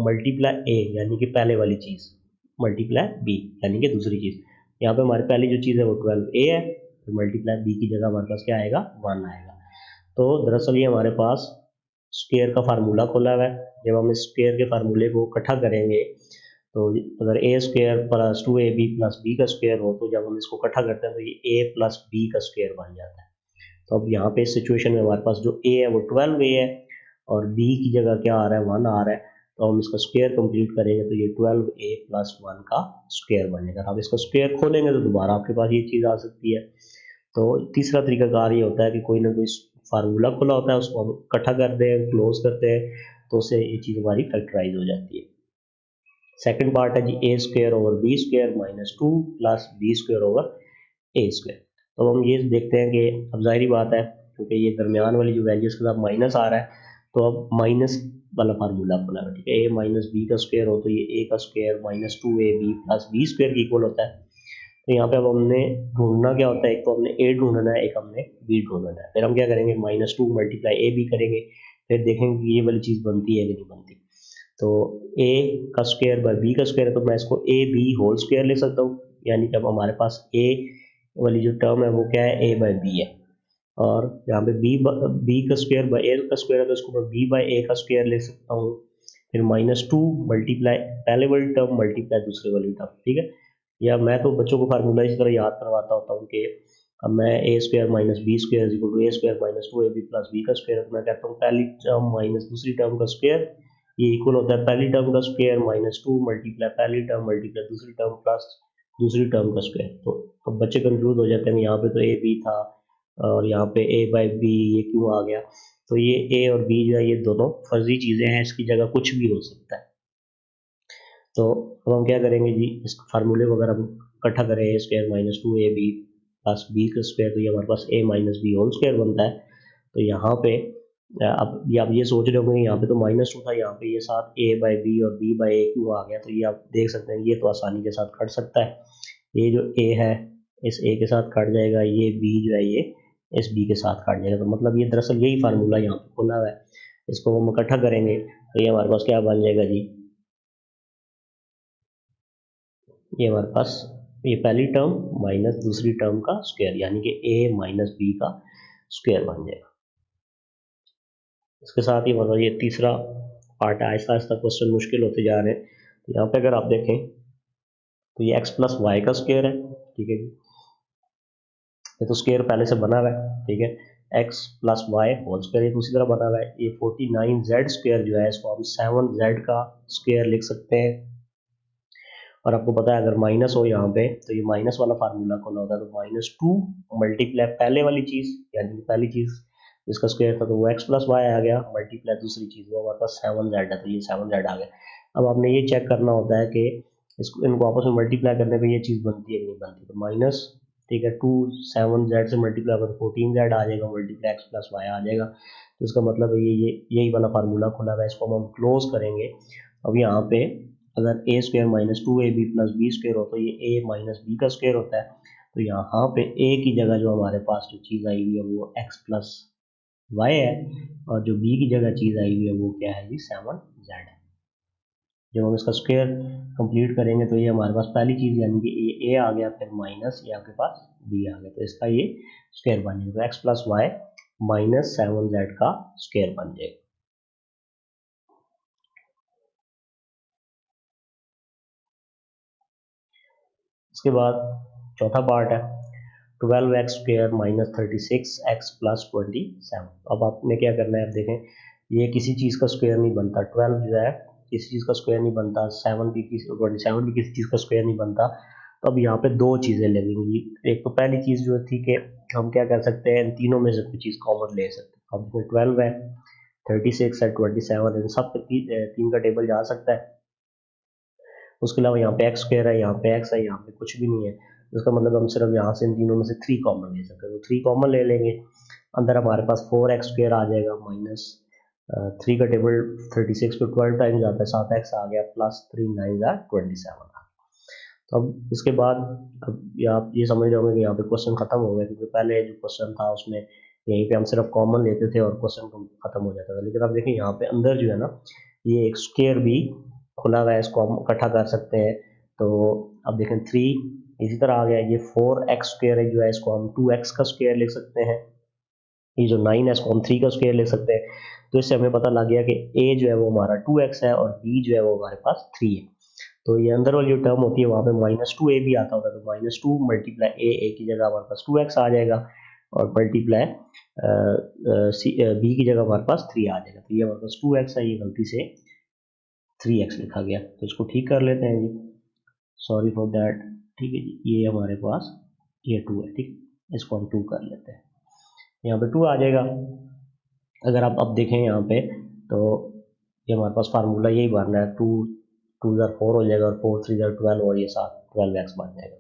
मल्टीप्लाई ए यानी कि पहले वाली चीज़ मल्टीप्लाई बी यानी कि दूसरी चीज़। यहाँ पे हमारी पहली जो चीज़ है वो 12 ए है, तो मल्टीप्लाई बी की जगह हमारे पास क्या आएगा, 1 आएगा। तो दरअसल ये हमारे पास स्क्वायर का फार्मूला खुला हुआ है। जब हम इस स्क्वायर के फार्मूले को इकट्ठा करेंगे तो अगर ए square plus 2ab plus b का स्क्वायर हो, तो जब हम इसको इकट्ठा करते हैं तो ये ए प्लस बी का स्क्वायर बन जाता है। तो अब यहाँ पे इस सिचुएशन में हमारे पास जो ए है वो 12a है और बी की जगह क्या आ रहा है, 1 आ रहा है। तो हम इसका स्क्वायर कंप्लीट करेंगे तो ये 12a प्लस 1 का स्क्वायर बनेगा। अब इसका स्क्वायर खोलेंगे तो दोबारा आपके पास ये चीज़ आ सकती है। तो तीसरा तरीकाकार ये होता है कि कोई ना कोई फार्मूला खुला होता है, उसको हम इकट्ठा करते हैं, क्लोज करते हैं, तो उससे ये चीज़ हमारी फैक्टराइज हो जाती है। सेकंड पार्ट है जी a square over b square minus 2 plus B square over a square. तो हम ये देखते हैं कि अब जाहिर बात है क्योंकि ये दरमियान वाली जो वैल्यू के साथ माइनस आ रहा है, तो अब माइनस वाला फार्मूला खुला है, ठीक है। ए माइनस बी का स्क्वायर हो तो ये ए का square minus 2ab plus B square के इक्वल होता है। तो यहाँ पे अब हमने ढूंढना क्या होता है, एक तो हमने ए ढूंढना है, एक हमने बी ढूंढना है। फिर हम क्या करेंगे, -2 मल्टीप्लाई ए बी करेंगे, फिर देखेंगे कि ये वाली चीज़ बनती है कि नहीं बनती। तो ए का स्क्वायर बाय बी का स्क्वायर है तो मैं इसको ए बी होल स्क्वायर ले सकता हूँ, यानी कि अब हमारे पास ए वाली जो टर्म है वो क्या है, ए बाय बी है। और यहाँ पे बी का स्क्वायर बाई ए का स्क्वायर है तो इसको मैं बी बाई ए का स्क्वायर ले सकता हूँ। फिर -2 मल्टीप्लाई पहले वाली टर्म मल्टीप्लाई दूसरे वाली टर्म, ठीक है। या मैं तो बच्चों को फार्मूला इसी तरह याद करवाता होता हूँ कि अब मैं a square minus B square equal to a square minus 2ab plus b का स्क्वायर, मैं कहता हूँ पहली टर्म माइनस दूसरी टर्म का स्क्वायर, ये इक्वल होता है पहली टर्म का स्क्वायर -2 मल्टीप्लाई पहली टर्म मल्टीप्लाई दूसरी टर्म प्लस दूसरी टर्म का स्क्वायर। तो बच्चे कंफ्यूज हो जाते हैं, यहाँ पे तो ए बी था और यहाँ पे ए बाई बी ये क्यों आ गया। तो ये ए और बी जो है ये दोनों फर्जी चीज़ें हैं, इसकी जगह कुछ भी हो सकता है। तो अब हम क्या करेंगे जी, इस फार्मूले को अगर हम इकट्ठा करें a square minus 2ab plus b का स्क्वायर तो ये हमारे पास a minus b whole square बनता है। तो यहाँ पे अब ये आप ये सोच रहे होंगे यहाँ पे तो -2 था, यहाँ पे ये साथ a बाई बी और b बाई ए क्यों आ गया। तो ये आप देख सकते हैं ये तो आसानी के साथ कट सकता है, ये जो a है इस a के साथ कट जाएगा, ये b जो है ये इस b के साथ कट जाएगा। तो मतलब ये दरअसल यही फार्मूला यहाँ पे खुला हुआ है, इसको हम इकट्ठा करेंगे तो ये हमारे पास क्या बन जाएगा जी, ये हमारे पास ये पहली टर्म माइनस दूसरी टर्म का स्क्वायर यानी कि a माइनस बी का स्क्वायर बन जाएगा। इसके साथ ही मतलब ये तीसरा पार्ट है, आहिस्ता आहिस्ता क्वेश्चन मुश्किल होते जा रहे हैं। तो यहाँ पे अगर आप देखें तो ये x प्लस वाई का स्क्वायर है, ठीक है जी, ये तो स्क्वायर पहले से बना हुआ है, ठीक है। x plus Y whole square ये दूसरी तरह बना हुआ है। ये 49z स्क्वायर जो है इसको हम 7z का स्क्वायर लिख सकते हैं। और आपको पता है अगर माइनस हो यहाँ पे तो ये माइनस वाला फार्मूला खोला होता है, तो -2 मल्टीप्लाई पहले वाली चीज़ यानी पहली चीज़ जिसका स्क्वायर था तो वो x प्लस वाई आ गया, मल्टीप्लाई दूसरी चीज़ वो हमारे पास 7z है तो ये 7z आ गया। अब आपने ये चेक करना होता है कि इसको इनको आपस में मल्टीप्लाई करने पर ये चीज़ बनती है कि नहीं बनती। तो माइनस, ठीक है, 2 7z से मल्टीप्लाई कर 14z आ जाएगा, मल्टीप्लाई x प्लस वाई आ जाएगा। तो इसका मतलब है ये यही वाला फार्मूला खुला हुआ है, इसको हम क्लोज करेंगे। अब यहाँ पे अगर ए square minus 2ab plus B square हो तो ये a माइनस बी का स्क्वायर होता है। तो यहाँ पे a की जगह जो हमारे पास जो चीज़ आई हुई है वो x प्लस वाई है और जो b की जगह चीज़ आई हुई है वो क्या है जी 7z है। जब हम इसका स्क्वायर कंप्लीट करेंगे तो ये हमारे पास पहली चीज़ यानी कि a आ गया, फिर माइनस ये आपके पास b आ गया, तो इसका ये स्क्वायर बन जाएगा। तो x plus Y minus 7z का स्क्वायर बन जाएगा। इसके बाद चौथा पार्ट है 12x square minus 36x plus 27। अब आपने क्या करना है, अब देखें ये किसी चीज़ का स्क्वायर नहीं बनता, 12 जो है किसी चीज़ का स्क्वायर नहीं बनता, 7 भी 27 भी किसी चीज़ का स्क्वायर नहीं बनता। तो अब यहाँ पे दो चीज़ें लगेंगी। एक तो पहली चीज़ जो थी कि हम क्या कर सकते हैं, इन तीनों में से कोई चीज़ कॉमन ले सकते हैं। अब इसमें 12 है, 36 है, 27 इन सब पे तीन का टेबल जा सकता है। उसके अलावा यहाँ पे एक्स स्क्वायर है, यहाँ पे एक्स है, यहाँ पे कुछ भी नहीं है। इसका मतलब हम सिर्फ यहाँ से इन तीनों में से 3 कॉमन ले सकते हैं। तो 3 कॉमन ले लेंगे, अंदर हमारे पास 4x स्क्वायर आ जाएगा माइनस 3 का टेबल 36 पे 12 टाइम्स आता है, 7x आ गया प्लस 3 9 27 आ गया। तो अब इसके बाद अब आप ये समझ रहे होंगे कि यहाँ पे क्वेश्चन खत्म हो गया, क्योंकि पहले जो क्वेश्चन था उसमें यहीं पे हम सिर्फ कॉमन लेते थे और क्वेश्चन खत्म हो जाता था। लेकिन अब देखिए यहाँ पे अंदर जो है ना ये एक स्क्वायर भी खुला हुआ है, इसको हम इकट्ठा कर सकते हैं। तो अब देखें 3 इसी तरह आ गया, ये 4x स्क्वायर है जो है इसको हम 2x का स्क्वायर लिख सकते हैं, ये जो 9 है इसको हम 3 का स्क्वायर ले सकते हैं। तो इससे हमें पता लग गया कि a जो है वो हमारा 2x है और b जो है वो हमारे पास 3 है। तो ये अंदर वाली जो टर्म होती है वहाँ पे -2a भी आता होता है, तो -2 मल्टीप्लाई a की जगह हमारे पास 2x आ जाएगा और मल्टीप्लाई b की जगह हमारे पास 3 आ जाएगा। तो ये हमारे पास 2x है, ये गलती से 3x लिखा गया, तो इसको ठीक कर लेते हैं जी, सॉरी फॉर दैट। ठीक है जी, ये हमारे पास ये 2 है, ठीक, इसको हम 2 कर लेते हैं, यहाँ पे 2 आ जाएगा। अगर आप अब देखें यहाँ पे तो ये हमारे पास फार्मूला यही बन रहा है, 2 2 ज़र 4 हो जाएगा और 4 3 ज़र 12 और ये साथ 12x बन जाएगा।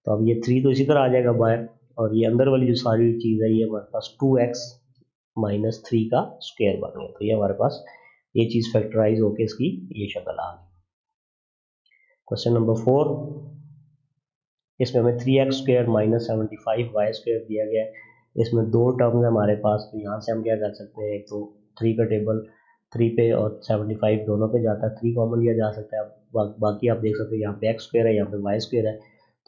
तो अब ये 3 तो इसी तरह आ जाएगा बाहर, और ये अंदर वाली जो सारी चीज़ है ये हमारे पास 2x माइनस 3 का स्क्वायर बन गया। तो ये हमारे पास ये चीज़ फैक्टराइज होकर इसकी ये शक्ल आ गई। क्वेश्चन नंबर 4, इसमें हमें 3x square minus 75y square दिया गया है। इसमें दो टर्म्स है हमारे पास, तो यहाँ से हम क्या कर सकते हैं, एक तो 3 का टेबल 3 पे और 75 दोनों पे जाता है, 3 कॉमन लिया जा सकता है। अब बाकी आप देख सकते हैं यहाँ पे एक्स स्क्वायर है, यहाँ पे वाई स्क्वायर है,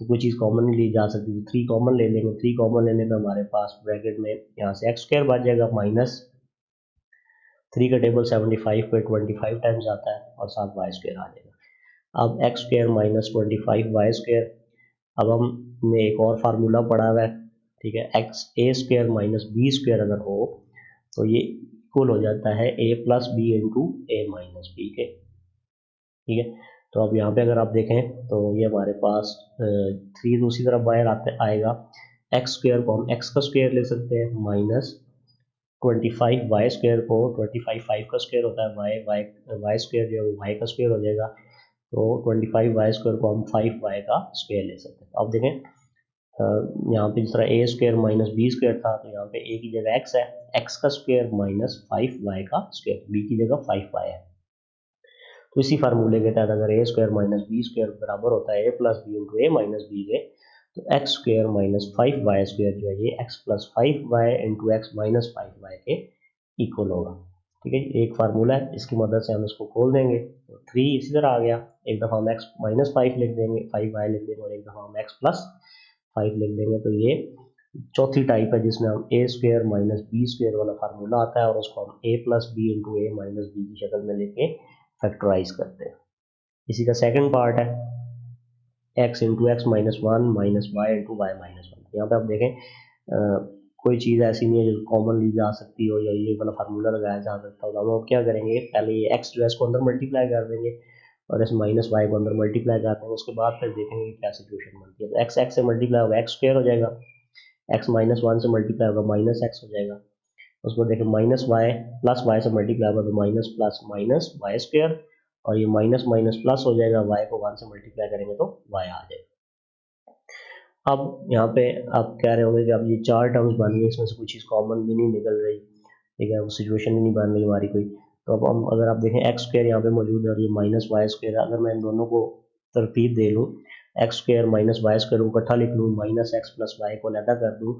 तो कोई चीज़ कॉमन नहीं ली जा सकती, तो 3 कॉमन ले लेंगे। 3 कॉमन लेने पे हमारे पास ब्रैकेट में यहाँ से एक्स स्क्वायर बच जाएगा, माइनस 3 का टेबल 75 पे 25 टाइम्स आता है और साथ वाई स्क्वायर आ जाएगा। अब X square minus 25 Y square, अब हमने एक और फार्मूला पढ़ा हुआ है, ठीक है, एक्स ए स्क्वायर माइनस बी स्क्वायर अगर हो तो ये इक्वल हो जाता है A plus B into A minus B के, ठीक है। तो अब यहाँ पे अगर आप देखें तो ये हमारे पास 3 दूसरी तरफ बाहर आएगा, एक्स स्क्वायर को हम एक्स का स्क्वायर ले सकते हैं, माइनस 25 वाई स्क्वायर को 25 5 का स्क्वायर होता है, वाई स्क्वायर जो है वो वाई का स्क्वायर हो जाएगा, तो 25 वाई स्क्वायर को हम 5 वाई का स्क्वायर ले सकते हैं। अब देखें यहाँ पे जिस तरह ए स्क्वायर माइनस बी स्क्वायर था, तो यहाँ पे ए की जगह एक्स है, एक्स का स्क्वायर माइनस 5 वाई का स्क्वायर, बी की जगह 5 वाई है। तो इसी फार्मूले के तहत अगर ए स्क्वायर माइनस बी स्क्वायर बराबर होता है A plus B into A minus B के, तो x square minus 5 Y square जो है ये X plus 5 Y into X minus 5 Y के इक्वल होगा, ठीक है। एक फार्मूला है, इसकी मदद से हम इसको खोल देंगे, तो 3 इसी तरह आ गया। एक दफ़ा हम एक्स माइनस 5 लिख देंगे, 5 वाई लिख देंगे, और एक दफ़ा हम एक्स प्लस 5 लिख देंगे। तो ये चौथी टाइप है जिसमें हम A square minus B square वाला फार्मूला आता है और उसको हम A plus B into A minus B की शक्ल में लेके फैक्टराइज करते हैं। इसी का सेकंड पार्ट है X into X minus one minus Y into Y minus one. यहाँ पे आप देखें कोई चीज़ ऐसी नहीं है जो कॉमन ली जा सकती हो या ये वाला फार्मूला लगाया जा सकता हो, तो हम क्या करेंगे, पहले ये एक्स जो है इसको अंदर मल्टीप्लाई कर देंगे और इस माइनस वाई को अंदर मल्टीप्लाई कर देंगे, उसके बाद फिर देखेंगे क्या सिचुएशन बनती है। तो एक्स एक्स से मल्टीप्लाई होगा एक्स स्क्वायर हो जाएगा, एक्स माइनस वन से मल्टीप्लाई होगा माइनस एक्स हो जाएगा, उसको देखें माइनस वाई प्लस वाई से मल्टीप्लाई होगा तो minus plus minus Y square, और ये माइनस माइनस प्लस हो जाएगा, वाई को 1 से मल्टीप्लाई करेंगे तो वाई आ जाएगा। अब यहाँ पे आप कह रहे होंगे कि अब ये 4 टर्म्स बन गई, इसमें से कोई चीज़ कॉमन भी नहीं निकल रही, ठीक है, वो सिचुएशन ही नहीं बन रही हमारी कोई। तो अब हम अगर आप देखें एक्स स्क्वायर यहाँ पे मौजूद है और ये माइनस वाई स्क्वायर, अगर मैं इन दोनों को तरतीब दे लूँ, X square minus Y square को इकट्ठा लिख लूँ, माइनस एक्स प्लस वाई को अलहदा कर दूँ,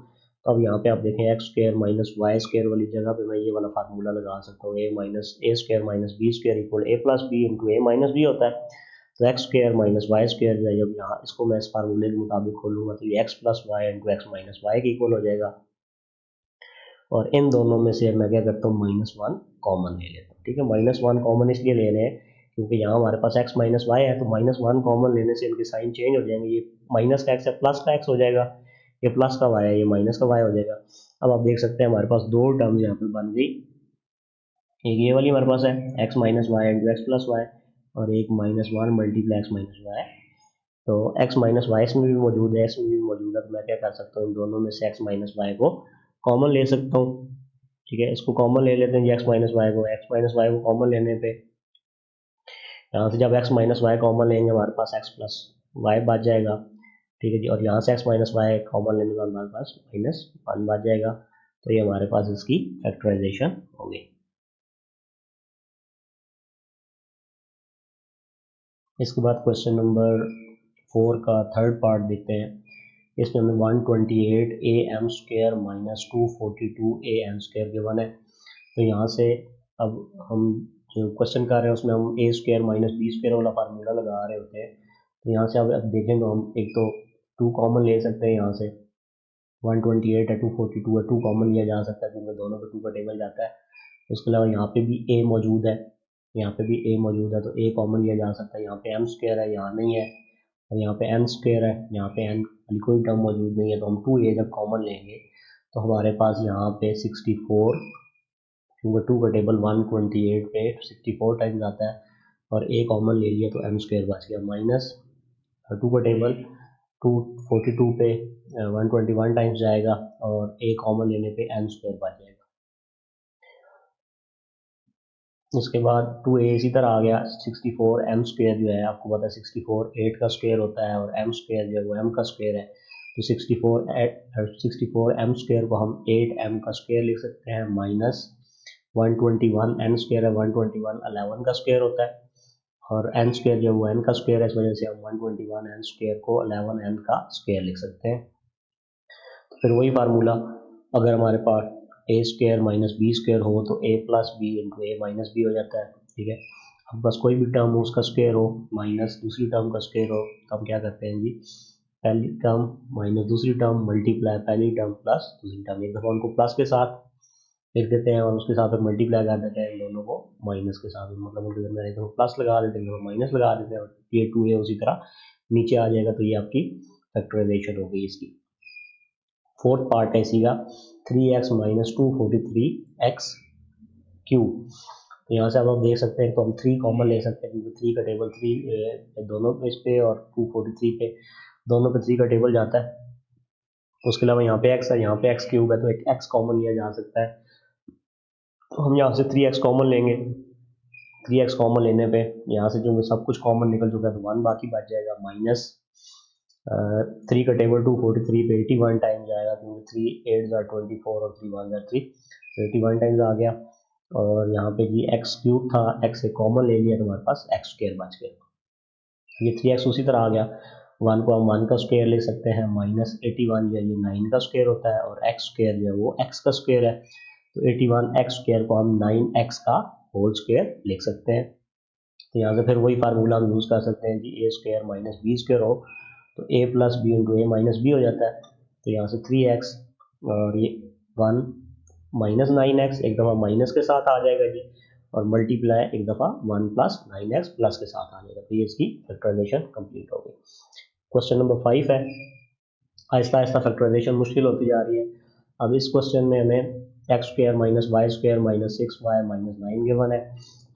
तो अब यहाँ पे आप देखें X square minus Y square वाली जगह पे मैं ये वाला फार्मूला लगा सकता हूँ, a square minus B square equal a plus B into A minus b होता है। तो x square minus Y square जो है जब यहाँ इसको मैं इस फार्मूले के मुताबिक खोलूँगा तो ये X plus Y into X minus Y के इक्वल हो जाएगा, और इन दोनों में से मैं क्या करता हूँ माइनस वन कॉमन ले लेता हूँ, ठीक है। माइनस वन कॉमन इसलिए ले रहे हैं क्योंकि यहाँ हमारे पास एक्स माइनस वाई है, तो माइनस वन कॉमन लेने से इनके साइन चेंज हो जाएंगे, ये माइनस का एक्स है प्लस का एक्स हो जाएगा, ये प्लस का वाई है ये माइनस का वाई हो जाएगा। अब आप देख सकते हैं हमारे पास दो टर्म्स यहाँ पे बन गई, एक ये वाली हमारे पास है X minus Y into X plus Y, और एक minus one multiply X minus Y. तो एक्स माइनस वाई इसमें भी मौजूद है, इसमें भी मौजूद है, तो मैं क्या कर सकता हूँ इन दोनों में से एक्स माइनस वाई को कॉमन ले सकता हूँ, ठीक है। इसको कॉमन ले लेते हैं एक्स माइनस वाई को कॉमन लेने पे यहाँ से जब एक्स माइनस वाई कॉमन लेंगे हमारे पास एक्स प्लस वाई बच जाएगा, ठीक है जी, और यहाँ से एक्स माइनस वाई कॉमन लेने के बाद हमारे पास माइनस वन बच जाएगा। तो ये हमारे पास इसकी फैक्टराइजेशन होगी। इसके बाद क्वेश्चन नंबर 4 का थर्ड पार्ट देखते हैं। इसमें हमें 128 A M square minus 242 A M square given है। तो यहाँ से अब हम जो क्वेश्चन कर रहे हैं उसमें हम A square minus B square वाला फार्मूला लगा रहे होते हैं। तो यहाँ से अब देखें तो हम एक तो 2 कॉमन ले सकते हैं, यहाँ से 128 है 242 है, 2 कॉमन लिया जा सकता है क्योंकि दोनों पे 2 का टेबल जाता है। उसके अलावा यहाँ पे भी ए मौजूद है, यहाँ पे भी ए मौजूद है, तो ए कॉमन लिया जा सकता है। यहाँ पे एम स्क्वायर है, यहाँ नहीं है, और यहाँ पे एन स्क्वायर है, यहाँ पे एन वाली कोई टर्म मौजूद नहीं है, तो हम 2a जब कॉमन लेंगे तो हमारे पास यहाँ पे 64, क्योंकि 2 का टेबल 128 पे 64 टाइम्स आता है, और a कॉमन ले लिया तो एम स्क्वायर बच गया, माइनस 2 का टेबल 242 पे 121 टाइम्स जाएगा, और a कॉमन लेने पे एम स्क्वायर बच जाएगा। उसके बाद 2a इसी तरह आ गया, 64 एम स्क्वायर जो है आपको पता है 64 8 का स्क्वायर होता है, और एम स्क्वायर जो है वो एम का स्क्वायर है, तो 64 एम स्क्वायर को हम 8 एम का स्क्वायर लिख सकते हैं, माइनस 121 एन स्क्वायर है, 121 11 का स्क्वायर होता है, और एन स्क्वायर जो है वो एन का स्क्वायर है, इस वजह से हम 121 एन स्क्वायर को 11 एन का स्क्वायर लिख सकते हैं। तो फिर वही फार्मूला, अगर हमारे पास ए स्क्वायर माइनस बी स्क्वायर हो तो ए प्लस बी इंटू ए माइनस बी हो जाता है, ठीक है। अब बस कोई भी टर्म हो उसका स्क्वायर हो माइनस दूसरी टर्म का स्क्वायर हो, तो हम क्या करते हैं जी, पहली टर्म माइनस दूसरी टर्म मल्टीप्लाई पहली टर्म प्लस दूसरी टर्म, एक दफ़ा उनको प्लस के साथ लिख देते हैं और उसके साथ मल्टीप्लाई कर देते हैं इन दोनों को माइनस के साथ, मतलब उनके अंदर एक दफ़ा प्लस लगा देते हैं माइनस लगा देते हैं और ये 2 है उसी तरह नीचे आ जाएगा। तो ये आपकी फैक्टराइजेशन हो गई इसकी। फोर्थ पार्ट है इसी का 3x माइनस 243x क्यूब। तो यहाँ से अब आप देख सकते हैं तो हम 3 कॉमन ले सकते हैं क्योंकि 3 का टेबल 3 दोनों पे इस पे और 243 पे दोनों पे 3 का टेबल जाता है। उसके अलावा यहाँ पे x है, यहाँ पे x क्यूब है तो एक x कॉमन लिया जा सकता है। तो हम यहाँ से 3x कॉमन लेंगे, 3x कॉमन लेने पे यहाँ से जो सब कुछ कॉमन निकल चुका है तो 1 बाकी बच जाएगा माइनस 3 का टेबल 243 पे 81 टाइम्स आएगा क्योंकि 3 8 24 और 3 1 3 तो 81 टाइम्स आ गया। और यहाँ पे जी x क्यूब था, x से कॉमन ले लिया तो हमारे पास x स्क्वायर बच गया। ये 3x उसी तरह आ गया। 1 को हम 1 का स्क्वायर ले सकते हैं माइनस 81 जो है ये 9 का स्क्वायर होता है और x स्क्वायर जो है वो x का स्क्वायर है। तो 81 x स्क्वायर को हम 9x का होल स्क्वायर लिख सकते हैं। तो यहाँ से फिर वही फार्मूला हम यूज़ कर सकते हैं कि A square minus B square हो तो a plus B into A minus B हो जाता है। तो यहाँ से 3x और ये 1 माइनस 9x एक दफ़ा माइनस के साथ आ जाएगा जी और मल्टीप्लाई एक दफ़ा 1 प्लस 9x प्लस के साथ आ जाएगा। तो ये इसकी फैक्टराइजेशन कंप्लीट हो गई। क्वेश्चन नंबर 5 है। आहिस्ता आहिस्ता फैक्टराइजेशन मुश्किल होती जा रही है। अब इस क्वेश्चन में हमें X square minus Y square minus 6y minus 9 given है।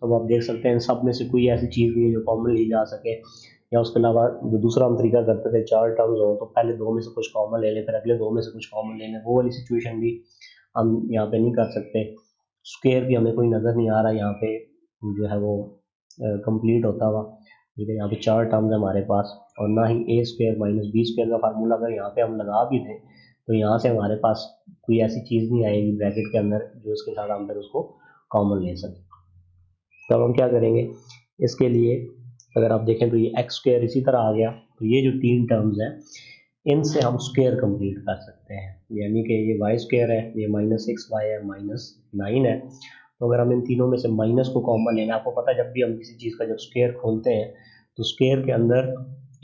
तो अब आप देख सकते हैं सब में से कोई ऐसी चीज़ नहीं है जो कॉमन ली जा सके, या उसके अलावा जो दूसरा हम तरीका करते थे 4 टर्म्स हो तो पहले 2 में से कुछ कॉमन ले लें फिर अगले 2 में से कुछ कॉमन ले लें, वो वाली सिचुएशन भी हम यहाँ पे नहीं कर सकते। स्क्वायर भी हमें कोई नज़र नहीं आ रहा यहाँ पे जो है वो कंप्लीट होता हुआ। ठीक है, यहाँ पे 4 टर्म्स है हमारे पास और ना ही ए स्क्वायर माइनस बी स्क्वायर का फार्मूला अगर यहाँ पे हम लगा भी दें तो यहाँ से हमारे पास कोई ऐसी चीज़ नहीं आएगी ब्रैकेट के अंदर जो इसके साथ हम फिर उसको कॉमन ले सकें। तो अब हम क्या करेंगे इसके लिए, अगर आप देखें तो ये एक्स स्क्वायर इसी तरह आ गया तो ये जो 3 टर्म्स हैं इनसे हम स्क्वायर कंप्लीट कर सकते हैं, यानी कि ये वाई स्क्वायर है, ये माइनस 6y है, माइनस 9 है। तो अगर हम इन तीनों में से माइनस को कॉमन लेना, आपको पता है जब भी हम किसी चीज़ का जब स्क्वायर खोलते हैं तो स्क्वायर के अंदर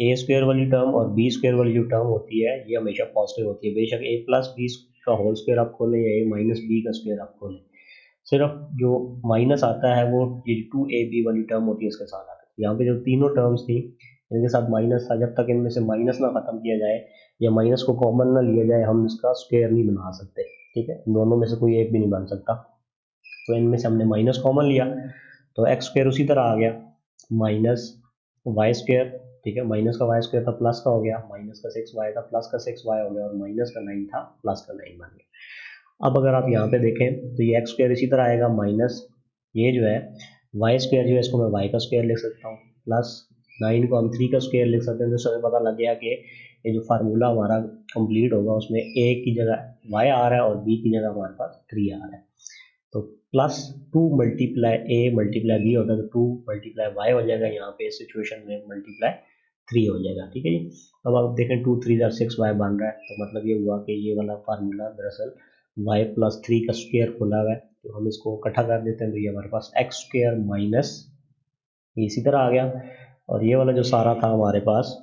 ए स्क्वायर वाली टर्म और बी स्क्वायर वाली जो टर्म होती है ये हमेशा पॉजिटिव होती है। बेशक ए प्लस बी का होल स्क्वायर आप खोलें या ए माइनस बी का स्क्वायर आप खोलें, सिर्फ जो माइनस आता है वो ये 2ab वाली टर्म होती है इसके साथ आता है। यहाँ पे जो तीनों टर्म्स थी इनके साथ माइनस था, जब तक इनमें से माइनस ना खत्म किया जाए या माइनस को कॉमन ना लिया जाए हम इसका स्क्वायर नहीं बना सकते। ठीक है, दोनों में से कोई एक भी नहीं बन सकता। तो इनमें से हमने माइनस कॉमन लिया तो एक्स स्क्वायर उसी तरह आ गया माइनस वाई स्क्वायर। ठीक है, माइनस का वाई स्क्वायर था प्लस का हो गया, माइनस का 6y था प्लस का 6y हो गया और माइनस का 9 था प्लस का 9 बन गया। अब अगर आप यहाँ पे देखें तो ये एक्स स्क्वायर इसी तरह आएगा माइनस ये जो है वाई स्क्वायर जो है इसको मैं वाई का स्क्वायर लिख सकता हूँ प्लस 9 को हम 3 का स्क्वायर लिख सकते हैं। तो हमें पता लग गया कि ये जो फार्मूला हमारा कंप्लीट होगा उसमें a की जगह y आ रहा है और b की जगह हमारे पास 3 आ रहा है। तो plus 2 multiply A multiply B होता है तो 2 मल्टीप्लाई वाई हो जाएगा, यहाँ पे इस सिचुएशन में मल्टीप्लाई 3 हो जाएगा। ठीक है जी, अब आप देखें 2 3 6y बन रहा है तो मतलब ये हुआ कि ये वाला फार्मूला दरअसल y प्लस 3 का स्क्वायर खुला हुआ है। तो हम इसको इकट्ठा कर देते हैं तो ये हमारे पास एक्स स्क्वायर माइनस इसी तरह आ गया और ये वाला जो सारा था हमारे पास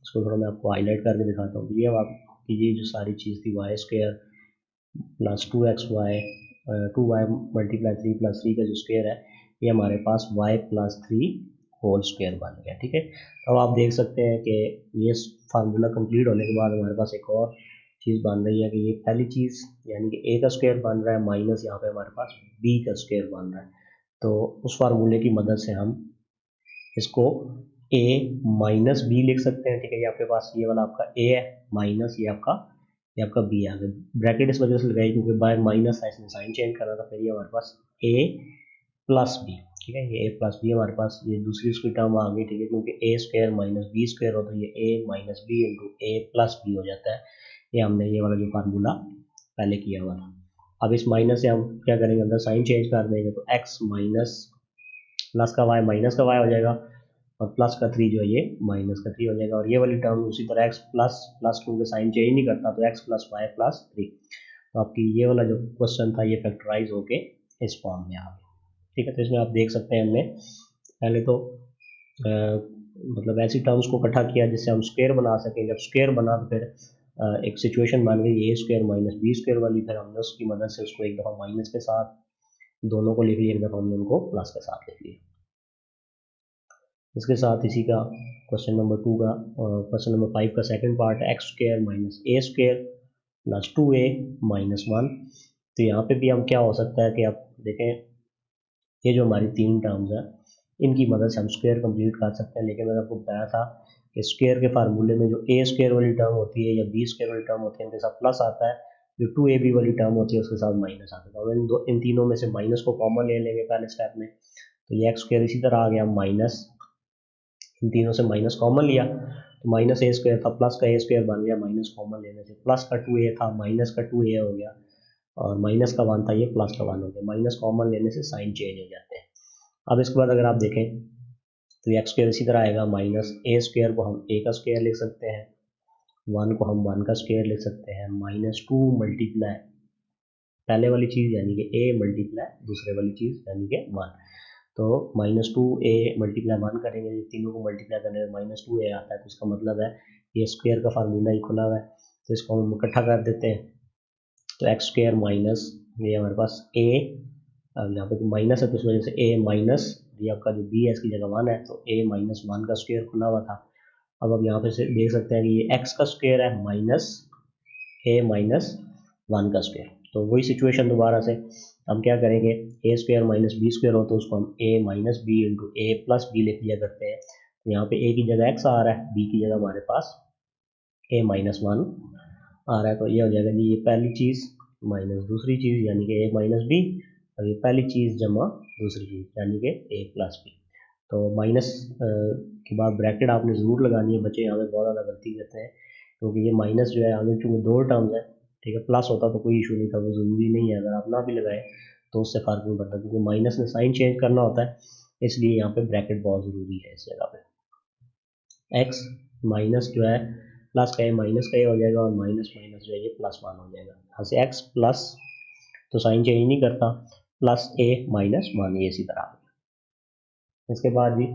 इसको थोड़ा मैं आपको हाईलाइट करके दिखाता हूँ। ये आपकी ये जो सारी चीज़ थी Y square plus 2xy 2y multiply 3 plus 3 का जो स्क्वायर है ये हमारे पास y प्लस 3 होल स्क्वायर बन गया। ठीक है, अब आप देख सकते हैं कि ये फार्मूला कंप्लीट होने के बाद हमारे पास एक और चीज़ बन रही है कि ये पहली चीज़ यानी कि a का स्क्वायर बन रहा है माइनस यहाँ पे हमारे पास b का स्क्वायर बन रहा है। तो उस फार्मूले की मदद से हम इसको a माइनस बी लिख सकते हैं। ठीक है, ये आपके पास ये वाला आपका a है माइनस ये आपका b आ गया। ब्रैकेट इस वजह से लगाई क्योंकि बाय माइनस है इसमें साइन चेंज करना था। फिर ये हमारे पास a प्लस बी, ठीक है, ये a प्लस बी हमारे पास ये दूसरी उसकी टर्म आ गई। ठीक है, क्योंकि a square minus B square हो तो ये a minus B into A plus B हो जाता है। ये हमने ये वाला जो फार्मूला पहले किया हुआ था। अब इस माइनस से हम क्या करेंगे अंदर साइन चेंज कर देंगे तो x माइनस प्लस का y माइनस का y हो जाएगा और प्लस का 3 जो है ये माइनस का 3 हो जाएगा और ये वाली टर्म उसी तरह x प्लस प्लस क्योंकि साइन चेंज नहीं करता तो x प्लस वाई प्लस 3। तो आपकी ये वाला जो क्वेश्चन था ये फैक्टराइज होके इस फॉर्म में आ गया। ठीक है, तो इसमें आप देख सकते हैं हमने पहले तो मतलब ऐसी टर्म्स को इकट्ठा किया जिससे हम स्क्वायर बना सकें। जब स्क्वायर बना तो फिर एक सिचुएशन बन गई ए स्क्वायर माइनस बी स्क्वायर वाली, फिर हमने उसकी मदद से उसको एक दफ़ा माइनस के साथ दोनों को लिख लिया, एक दफ़ा हमने उनको प्लस के साथ लिख लिया। इसके साथ इसी का क्वेश्चन नंबर 2 का क्वेश्चन नंबर 5 का सेकंड पार्ट है एक्स स्क्वायर माइनस ए स्क्वायर प्लस 2a माइनस 1। तो यहाँ पे भी हम क्या हो सकता है कि आप देखें, ये जो हमारी तीन टर्म्स हैं इनकी मदद से हम स्क्वायर कंप्लीट कर सकते हैं। लेकिन मैंने आपको बताया था कि स्क्वायर के फार्मूले में जो ए स्क्वायर वाली टर्म होती है या बी स्क्वायर वाली टर्म होती है इनके साथ प्लस आता है, जो 2ab वाली टर्म होती है उसके साथ माइनस आता है। तो इन तीनों में से माइनस को कॉमन ले लेंगे पहले स्टेप में, तो ये एक्स स्क्वायर इसी तरह आ गया माइनस, इन तीनों से माइनस कॉमन लिया तो माइनस ए स्क्वायर था प्लस का ए स्क्वायर बन गया, माइनस कॉमन लेने से प्लस का 2a था माइनस का 2a हो गया, और माइनस का 1 था ये प्लस का 1 हो गया। माइनस कॉमन लेने से साइन चेंज हो जाते हैं। अब इसके बाद अगर आप देखें तो ये एक्स स्क्वायर इसी तरह आएगा, माइनस ए स्क्वायर को हम ए का स्क्वायर लिख सकते हैं, 1 को हम 1 का स्क्वायर लिख सकते हैं, माइनस 2 मल्टीप्लाई पहले वाली चीज़ यानी कि ए मल्टीप्लाई दूसरे वाली चीज़ यानी कि 1। तो माइनस 2a मल्टीप्लाई 1 करेंगे, तीनों को मल्टीप्लाई करने में माइनस 2a आता है, तो इसका मतलब है ये स्क्वायर का फार्मूला ही खुला हुआ है, तो इसको हम इकट्ठा कर देते हैं। तो एक्स स्क्वायर माइनस ये हमारे पास a, अब यहाँ पे माइनस है तो उस वजह से a माइनस ये आपका जो b है इसकी जगह 1 है, तो a माइनस 1 का स्क्वायर खुला हुआ था। अब यहाँ पे से देख सकते हैं कि ये x का स्क्वायर है माइनस a माइनस 1 का स्क्वायर। तो वही सिचुएशन दोबारा से हम क्या करेंगे, ए स्क्वायर माइनस बी स्क्वायर हो तो उसको हम ए minus B into A plus B लिख लिया करते हैं। तो यहाँ पे ए की जगह एक्स आ रहा है, बी की जगह हमारे पास ए माइनस 1 आ रहा है, तो ये हो जाएगा जी ये पहली चीज़ माइनस दूसरी चीज़ यानी कि ए माइनस बी, और ये पहली चीज़ जमा दूसरी चीज़ यानी कि ए प्लस बी। तो माइनस के बाद ब्रैकेट आपने ज़रूर लगानी है, बच्चे यहाँ पे बहुत ज़्यादा गलती करते हैं, क्योंकि ये माइनस जो है आगे चूँकि दो टर्म्स है, ठीक है, प्लस होता तो कोई इशू नहीं था, वो ज़रूरी नहीं है, अगर आप ना भी लगाए तो उससे फ़र्क नहीं पड़ता, क्योंकि माइनस ने साइन चेंज करना होता है, इसलिए यहाँ पे ब्रैकेट बहुत ज़रूरी है इस जगह पे। एक्स माइनस जो है प्लस का ए माइनस का ए हो जाएगा, और माइनस माइनस जो है ये प्लस 1 हो जाएगा। यहाँ से एक्स प्लस तो साइन चेंज नहीं करता, प्लस ए माइनस 1 ये इसी तरह। इसके बाद जी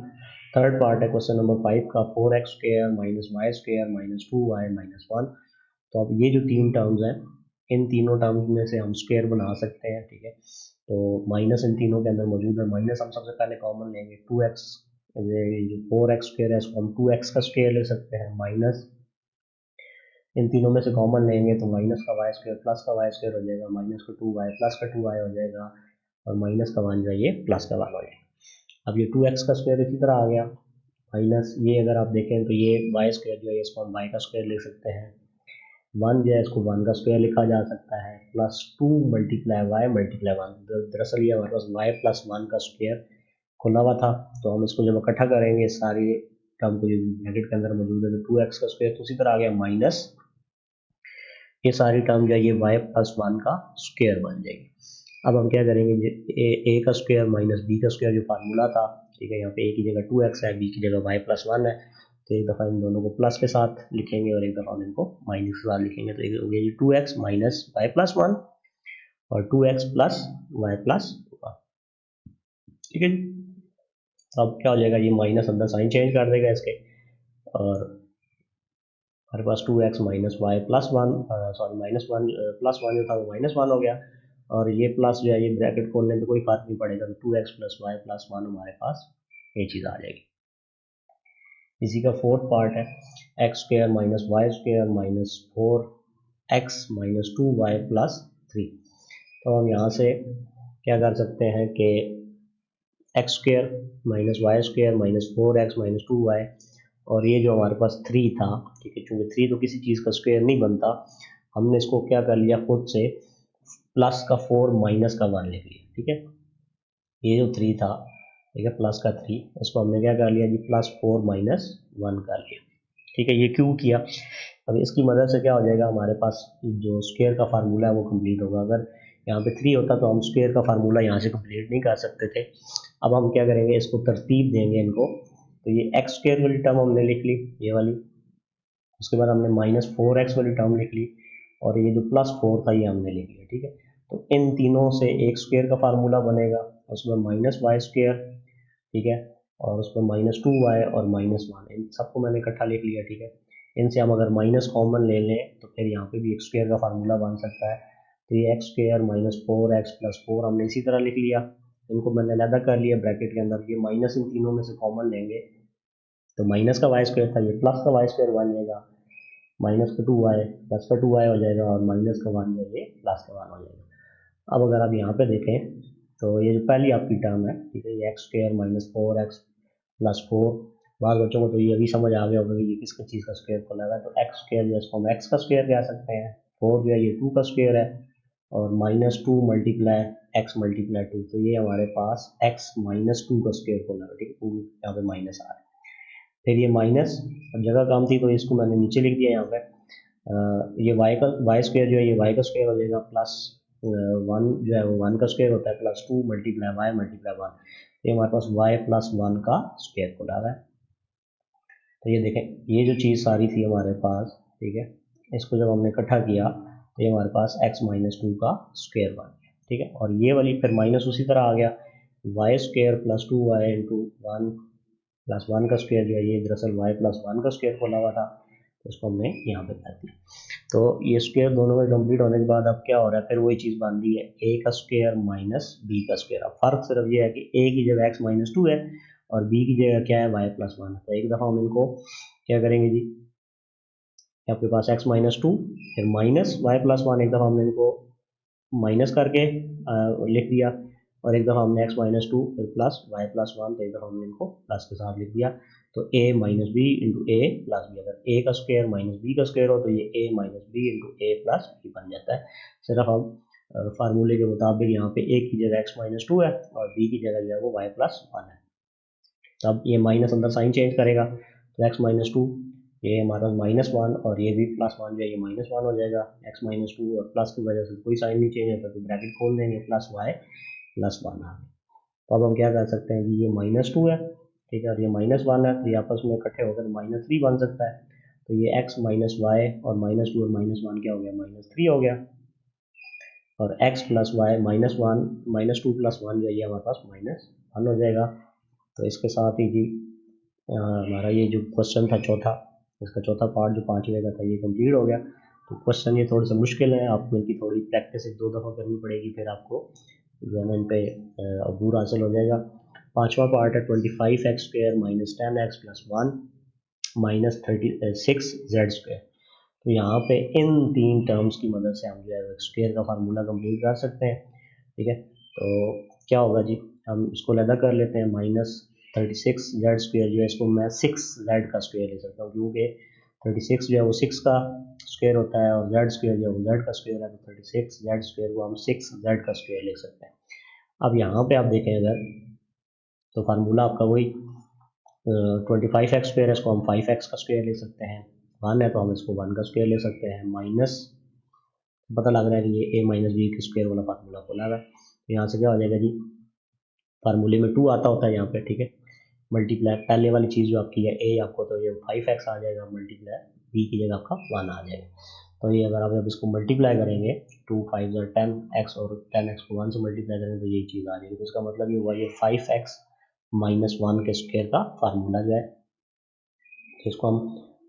थर्ड पार्ट है क्वेश्चन नंबर 5 का, 4x square minus Y square minus 2y minus 1। तो अब ये जो तीन टर्म्स हैं इन तीनों टर्म्स में से हम स्क्वायर बना सकते हैं, ठीक है। तो माइनस इन तीनों के अंदर मौजूद है, माइनस हम सबसे पहले कॉमन लेंगे, 2x ये जो 4x स्क्वायर है इसको हम 2x का स्क्वायर ले सकते हैं, माइनस इन तीनों में से कॉमन लेंगे तो माइनस का वाई स्क्वायर प्लस का वाई स्क्वायर हो जाएगा, माइनस का 2y प्लस का 2y हो जाएगा, और माइनस का 1 जो है ये प्लस का 1 हो जाएगा। अब ये 2x का स्क्वायर इसी तरह आ गया, माइनस ये अगर आप देखें तो ये वाई स्क्वायर जो है इसको हम वाई का स्क्वायर लिख सकते हैं, 1 जो है इसको 1 का स्क्वायर लिखा जा सकता है, प्लस 2 मल्टीप्लाई वाई मल्टीप्लाई 1। दरअसल ये हमारे पास वाई प्लस 1 का स्क्वायर खुला हुआ था, तो हम इसको जब इकट्ठा करेंगे सारी टर्म को जो ब्रैकेट के अंदर मौजूद है, तो 2x का स्क्वायर तो उसी तरह आ गया, माइनस ये सारी टर्म जो है ये y प्लस 1 का स्क्वायर बन जाएगी। अब हम क्या करेंगे, ए का स्क्वायर माइनस बी का स्क्वायर जो फार्मूला था, ठीक है, यहाँ पे ए की जगह 2x है, बी की जगह y प्लस 1 है, तो एक दफ़ा इन दोनों को प्लस के साथ लिखेंगे और एक दफ़ा हम इनको माइनस के साथ लिखेंगे, तो ये हो गया 2x माइनस वाई प्लस 1 और 2x प्लस वाई प्लस 1, ठीक है जी। अब क्या हो जाएगा, ये माइनस अंदर साइन चेंज कर देगा इसके, और हमारे पास 2x minus Y plus 1 sorry minus 1 plus 1 जो था वो माइनस 1 हो गया, और ये प्लस जो है ये ब्रैकेट खोलने में कोई फर्क नहीं पड़ेगा, तो 2x प्लस वाई प्लस 1 हमारे पास ये चीज़ आ जाएगी। इसी का फोर्थ पार्ट है X square minus Y square minus 4x minus 2y plus 3। तो हम यहाँ से क्या कर सकते हैं कि X square minus Y square minus 4x minus 2y, और ये जो हमारे पास 3 था, ठीक है, चूँकि 3 तो किसी चीज़ का स्क्वायर नहीं बनता, हमने इसको क्या कर लिया खुद से प्लस का 4 माइनस का 1 लिख लिया, ठीक है। ये जो 3 था, ठीक है, प्लस का 3, इसको हमने क्या कर लिया जी प्लस 4 माइनस 1 कर लिया, ठीक है। ये क्यों किया, अब इसकी मदद से क्या हो जाएगा, हमारे पास जो स्क्वायर का फार्मूला है वो कंप्लीट होगा। अगर यहाँ पे 3 होता तो हम स्क्वायर का फार्मूला यहाँ से कंप्लीट नहीं कर सकते थे। अब हम क्या करेंगे, इसको तरतीब देंगे इनको, तो ये एक्स स्क्वायर वाली टर्म हमने लिख ली ये वाली, उसके बाद हमने माइनस 4x वाली टर्म लिख ली, और ये जो प्लस 4 था ये हमने लिख लिया, ठीक है। तो इन तीनों से एक स्क्वायर का फार्मूला बनेगा, उसमें माइनस वाई स्क्वायर, ठीक है, और उस पर -2y और -1, इन सबको मैंने इकट्ठा लिख लिया, ठीक है। इनसे हम अगर माइनस कॉमन ले लें तो फिर यहाँ पे भी एक्स स्क्वायर का फार्मूला बन सकता है। तो ये एक्स स्क्वायर -4x + 4 हमने इसी तरह लिख लिया, इनको मैंने अलग कर लिया ब्रैकेट के अंदर। ये माइनस इन तीनों में से कॉमन लेंगे तो माइनस का वाई स्क्वायर था, ये प्लस का वाई स्क्वायर बन जाएगा, माइनस का 2y प्लस का 2y हो जाएगा, और माइनस का 1 जो है ये प्लस का 1 हो जाएगा। अब अगर आप यहाँ पे देखें तो ये जो पहली आपकी टर्म है, ठीक है, ये एक्स स्क्वायर -4x + 4, बाद बच्चों को तो ये अभी समझ आ गया होगा कि ये किसकी चीज़ का स्क्वायर खोला है। तो एक्स स्क्वायर जो है इसको हम एक्स का स्क्वायर कह सकते हैं, 4 जो है ये 2 का स्क्वायर है, और -2 मल्टीप्लाई x मल्टीप्लाई 2, तो ये हमारे पास x -2 का स्क्वायर खोला है, ठीक है, यहाँ पे माइनस आ रहा है। फिर ये माइनस, अब जगह कम थी तो इसको मैंने नीचे लिख दिया यहाँ पे। ये वाई स्क्वायर जो है ये वाई का स्क्वायर हो जाएगा, प्लस 1 जो है वो 1 का स्क्वायर होता है, +2 मल्टीप्लाई वाई मल्टीप्लाई 1, ये हमारे पास y + 1 का स्क्वायर खुला हुआ है। तो ये देखें, ये जो चीज़ सारी थी हमारे पास, ठीक है, इसको जब हमने इकट्ठा किया तो ये हमारे पास x -2 का स्क्वायर बन गया, ठीक है। और ये वाली फिर माइनस उसी तरह आ गया, y स्क्वायर + 2y × 1 + 1 का स्क्वायर जो है ये दरअसल y + 1 का स्क्वायर खोला हुआ था, तो इसको हमने यहाँ पे कर दिया। तो ये स्क्वायर दोनों में कंप्लीट होने के बाद अब क्या हो रहा है, फिर वही चीज़ बन रही है a का स्क्वायर - b का स्क्वायर। अब फर्क सिर्फ ये है कि a की जगह x -2 है और b की जगह क्या है, y + 1 है। तो एक दफ़ा हम इनको क्या करेंगे जी, आपके पास x -2 फिर माइनस y + 1, एक दफ़ा हमने इनको माइनस करके लिख दिया, और एक दफ़ा हमने x -2 फिर प्लस y + 1, तो एक दफ़ा हमने इनको प्लस के साथ लिख दिया। तो a - b × a + b, अगर a का स्क्वायर -b का स्क्वायर हो तो ये a - b × a + b बन जाता है। सिर्फ हम फार्मूले के मुताबिक यहाँ पे a की जगह x -2 है और b की जगह जो है वो y + 1 है। अब ये माइनस अंदर साइन चेंज करेगा, तो x -2 ये हमारा -1, और ये भी +1 जो है ये -1 हो जाएगा। x -2 और प्लस की वजह से कोई साइन नहीं चेंज होता, तो ब्रैकेट खोल देंगे, +y + 1 आ गया। तो अब हम क्या कर सकते हैं कि ये -2 है, ठीक है, और ये -1 है, तो ये आपस में इकट्ठे होकर -3 बन सकता है। तो ये x - y और -2 और -1 क्या हो गया, -3 हो गया, और x + y -1 -2 + 1 जो है ये हमारे पास -1 हो जाएगा। तो इसके साथ ही जी हमारा ये जो क्वेश्चन था चौथा, इसका चौथा पार्ट जो 5वें का था ये कंप्लीट हो गया। तो क्वेश्चन ये थोड़े से मुश्किल है, आपको इनकी थोड़ी प्रैक्टिस 1-2 दफ़ा करनी पड़ेगी, फिर आपको जो है ना इन पे अबूर हासिल हो जाएगा। 5वां पार्ट है 25x² - 10x + 1 - 36z²। तो यहाँ पे इन 3 टर्म्स की मदद से हम जो है स्क्वायर का फार्मूला कंप्लीट कर सकते हैं, ठीक है। तो क्या होगा जी, हम इसको अलग कर लेते हैं, -36z² जो है इसको मैं 6z का स्क्वायर ले सकता हूँ, क्योंकि 36 जो है वो 6 का स्क्वायर होता है और z² जो है वो z का स्क्वायर है, तो 36z² को हम 6z का स्क्वायर ले सकते हैं। अब यहाँ पे आप देखें अगर, तो फार्मूला आपका वही 25x² है, इसको हम 5x का स्क्वायर ले सकते हैं, 1 है तो हम इसको 1 का स्क्वायर ले सकते हैं, माइनस पता लग रहा है कि ये a - b के स्क्वायर वाला फार्मूला खोला है। तो यहाँ से क्या हो जाएगा जी, फार्मूले में 2 आता होता है यहाँ पे, ठीक है, मल्टीप्लाई पहले वाली चीज़ जो आपकी है a आपको, तो ये 5x आ जाएगा, मल्टीप्लाई b की जगह आपका 1 आ जाएगा। तो ये अगर आप जब इसको मल्टीप्लाई करेंगे 2 × 5 = 10x और 10x को 1 से मल्टीप्लाई करेंगे तो यही चीज़ आ जाएगी। तो इसका मतलब ये हुआ ये 5x - 1 के स्क्वायर का फार्मूला जो है। तो इसको हम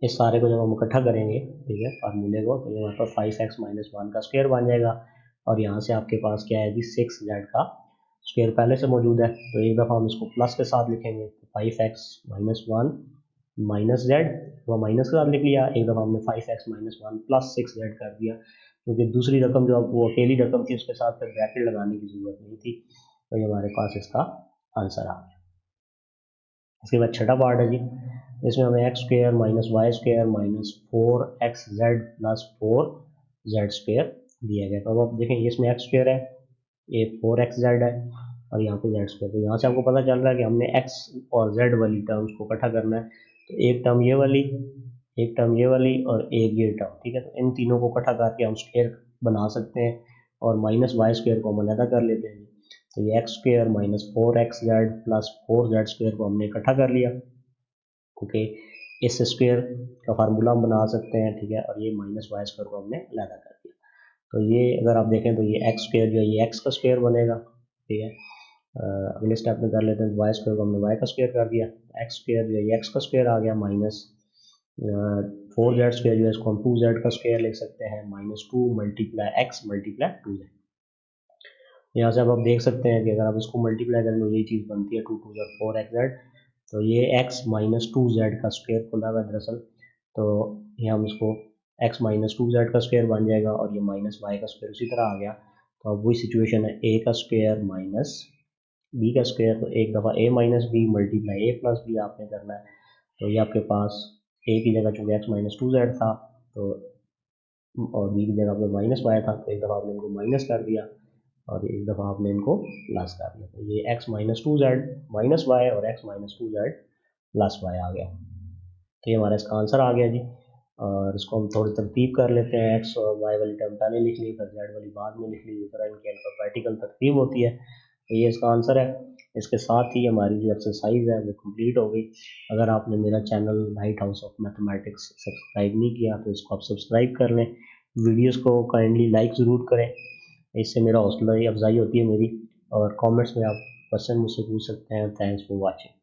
इस सारे को जब हम इकट्ठा करेंगे, ठीक है, फार्मूले को, तो ये हमारे पास 5x - 1 का स्क्वायर बन जाएगा, और यहाँ से आपके पास क्या है जी, 6z का स्क्वायर पहले से मौजूद है, तो एक दफ़ा हम इसको प्लस के साथ लिखेंगे, तो 5x - 1 माइनस z, वो माइनस के साथ लिख लिया, एक दफ़ा हमने 5x - 1 + 6z कर दिया, क्योंकि दूसरी रकम जो वो अकेली रकम थी उसके साथ फिर ब्रैकेट लगाने की ज़रूरत नहीं थी। तो ये हमारे पास इसका आंसर आ गया। इसके बाद छठा पार्ट है जी, इसमें हमें x² - y² - 4xz + 4z² दिया गया। तो अब आप देखें इसमें x² है, ये 4xz है, और यहाँ पे z²। तो यहाँ से आपको पता चल रहा है कि हमने x और z वाली टर्म्स को इकट्ठा करना है, तो एक टर्म ये वाली, एक टर्म ये वाली और एक ये टर्म, ठीक है। तो इन तीनों को इकट्ठा करके हम स्क्वायर बना सकते हैं, और -y² को हम अलग कर लेते हैं। तो ये x² - 4xz + 4z² को हमने इकट्ठा कर लिया, क्योंकि इस स्क्वायर का फार्मूला हम बना सकते हैं, ठीक है, और ये -y² को हमने अलग कर दिया। तो ये अगर आप देखें तो ये x² जो है ये x का स्क्वायर बनेगा, ठीक है, अगले स्टेप में कर लेते हैं। वाई स्क्वायर को हमने वाई का स्क्वायर कर दिया, एक्स स्क्वायर जो है एक्स का स्क्वायर आ गया, माइनस 4z स्क्वायर जो है इसको हम 2z का स्क्वायर लिख सकते हैं, minus 2 multiply x multiply 2z। यहाँ से अब आप देख सकते हैं कि अगर आप इसको मल्टीप्लाई करें तो ये चीज़ बनती है 2 2 ज़ेड 4xz। तो ये x माइनस 2z का स्क्वायर खुला हुआ है दरअसल, तो ये हम इसको x माइनस 2z का स्क्वायर बन जाएगा और ये माइनस y का स्क्वायर उसी तरह आ गया। तो अब वही सिचुएशन है, a का स्क्वायर माइनस b का स्क्वायर, तो एक दफ़ा a minus B multiply a plus B आपने करना है। तो ये आपके पास a की जगह चूँकि x माइनस 2z था तो और b की जगह पे माइनस y था, तो एक दफ़ा आपने इनको माइनस कर दिया और एक दफ़ा आपने इनको प्लस कर दिया। तो ये x minus 2z minus y और x minus 2z plus y आ गया। तो ये हमारा इसका आंसर आ गया जी। और इसको हम थोड़ी तरतीब कर लेते हैं, x और y वाली टर्म पहले लिख ली, फिर z वाली बाद में लिख ली, इस तरह इनकी अल्फ़ाबेटिकल तरतीब होती है। तो ये इसका आंसर है। इसके साथ ही हमारी जो एक्सरसाइज है वो कंप्लीट हो गई। अगर आपने मेरा channel light house of mathematics subscribe नहीं किया तो इसको आप सब्सक्राइब कर लें, वीडियोस को काइंडली लाइक ज़रूर करें, इससे मेरा हौसला अफजाई होती है मेरी। और कमेंट्स में आप क्वेश्चन मुझसे पूछ सकते हैं। Thanks for watching.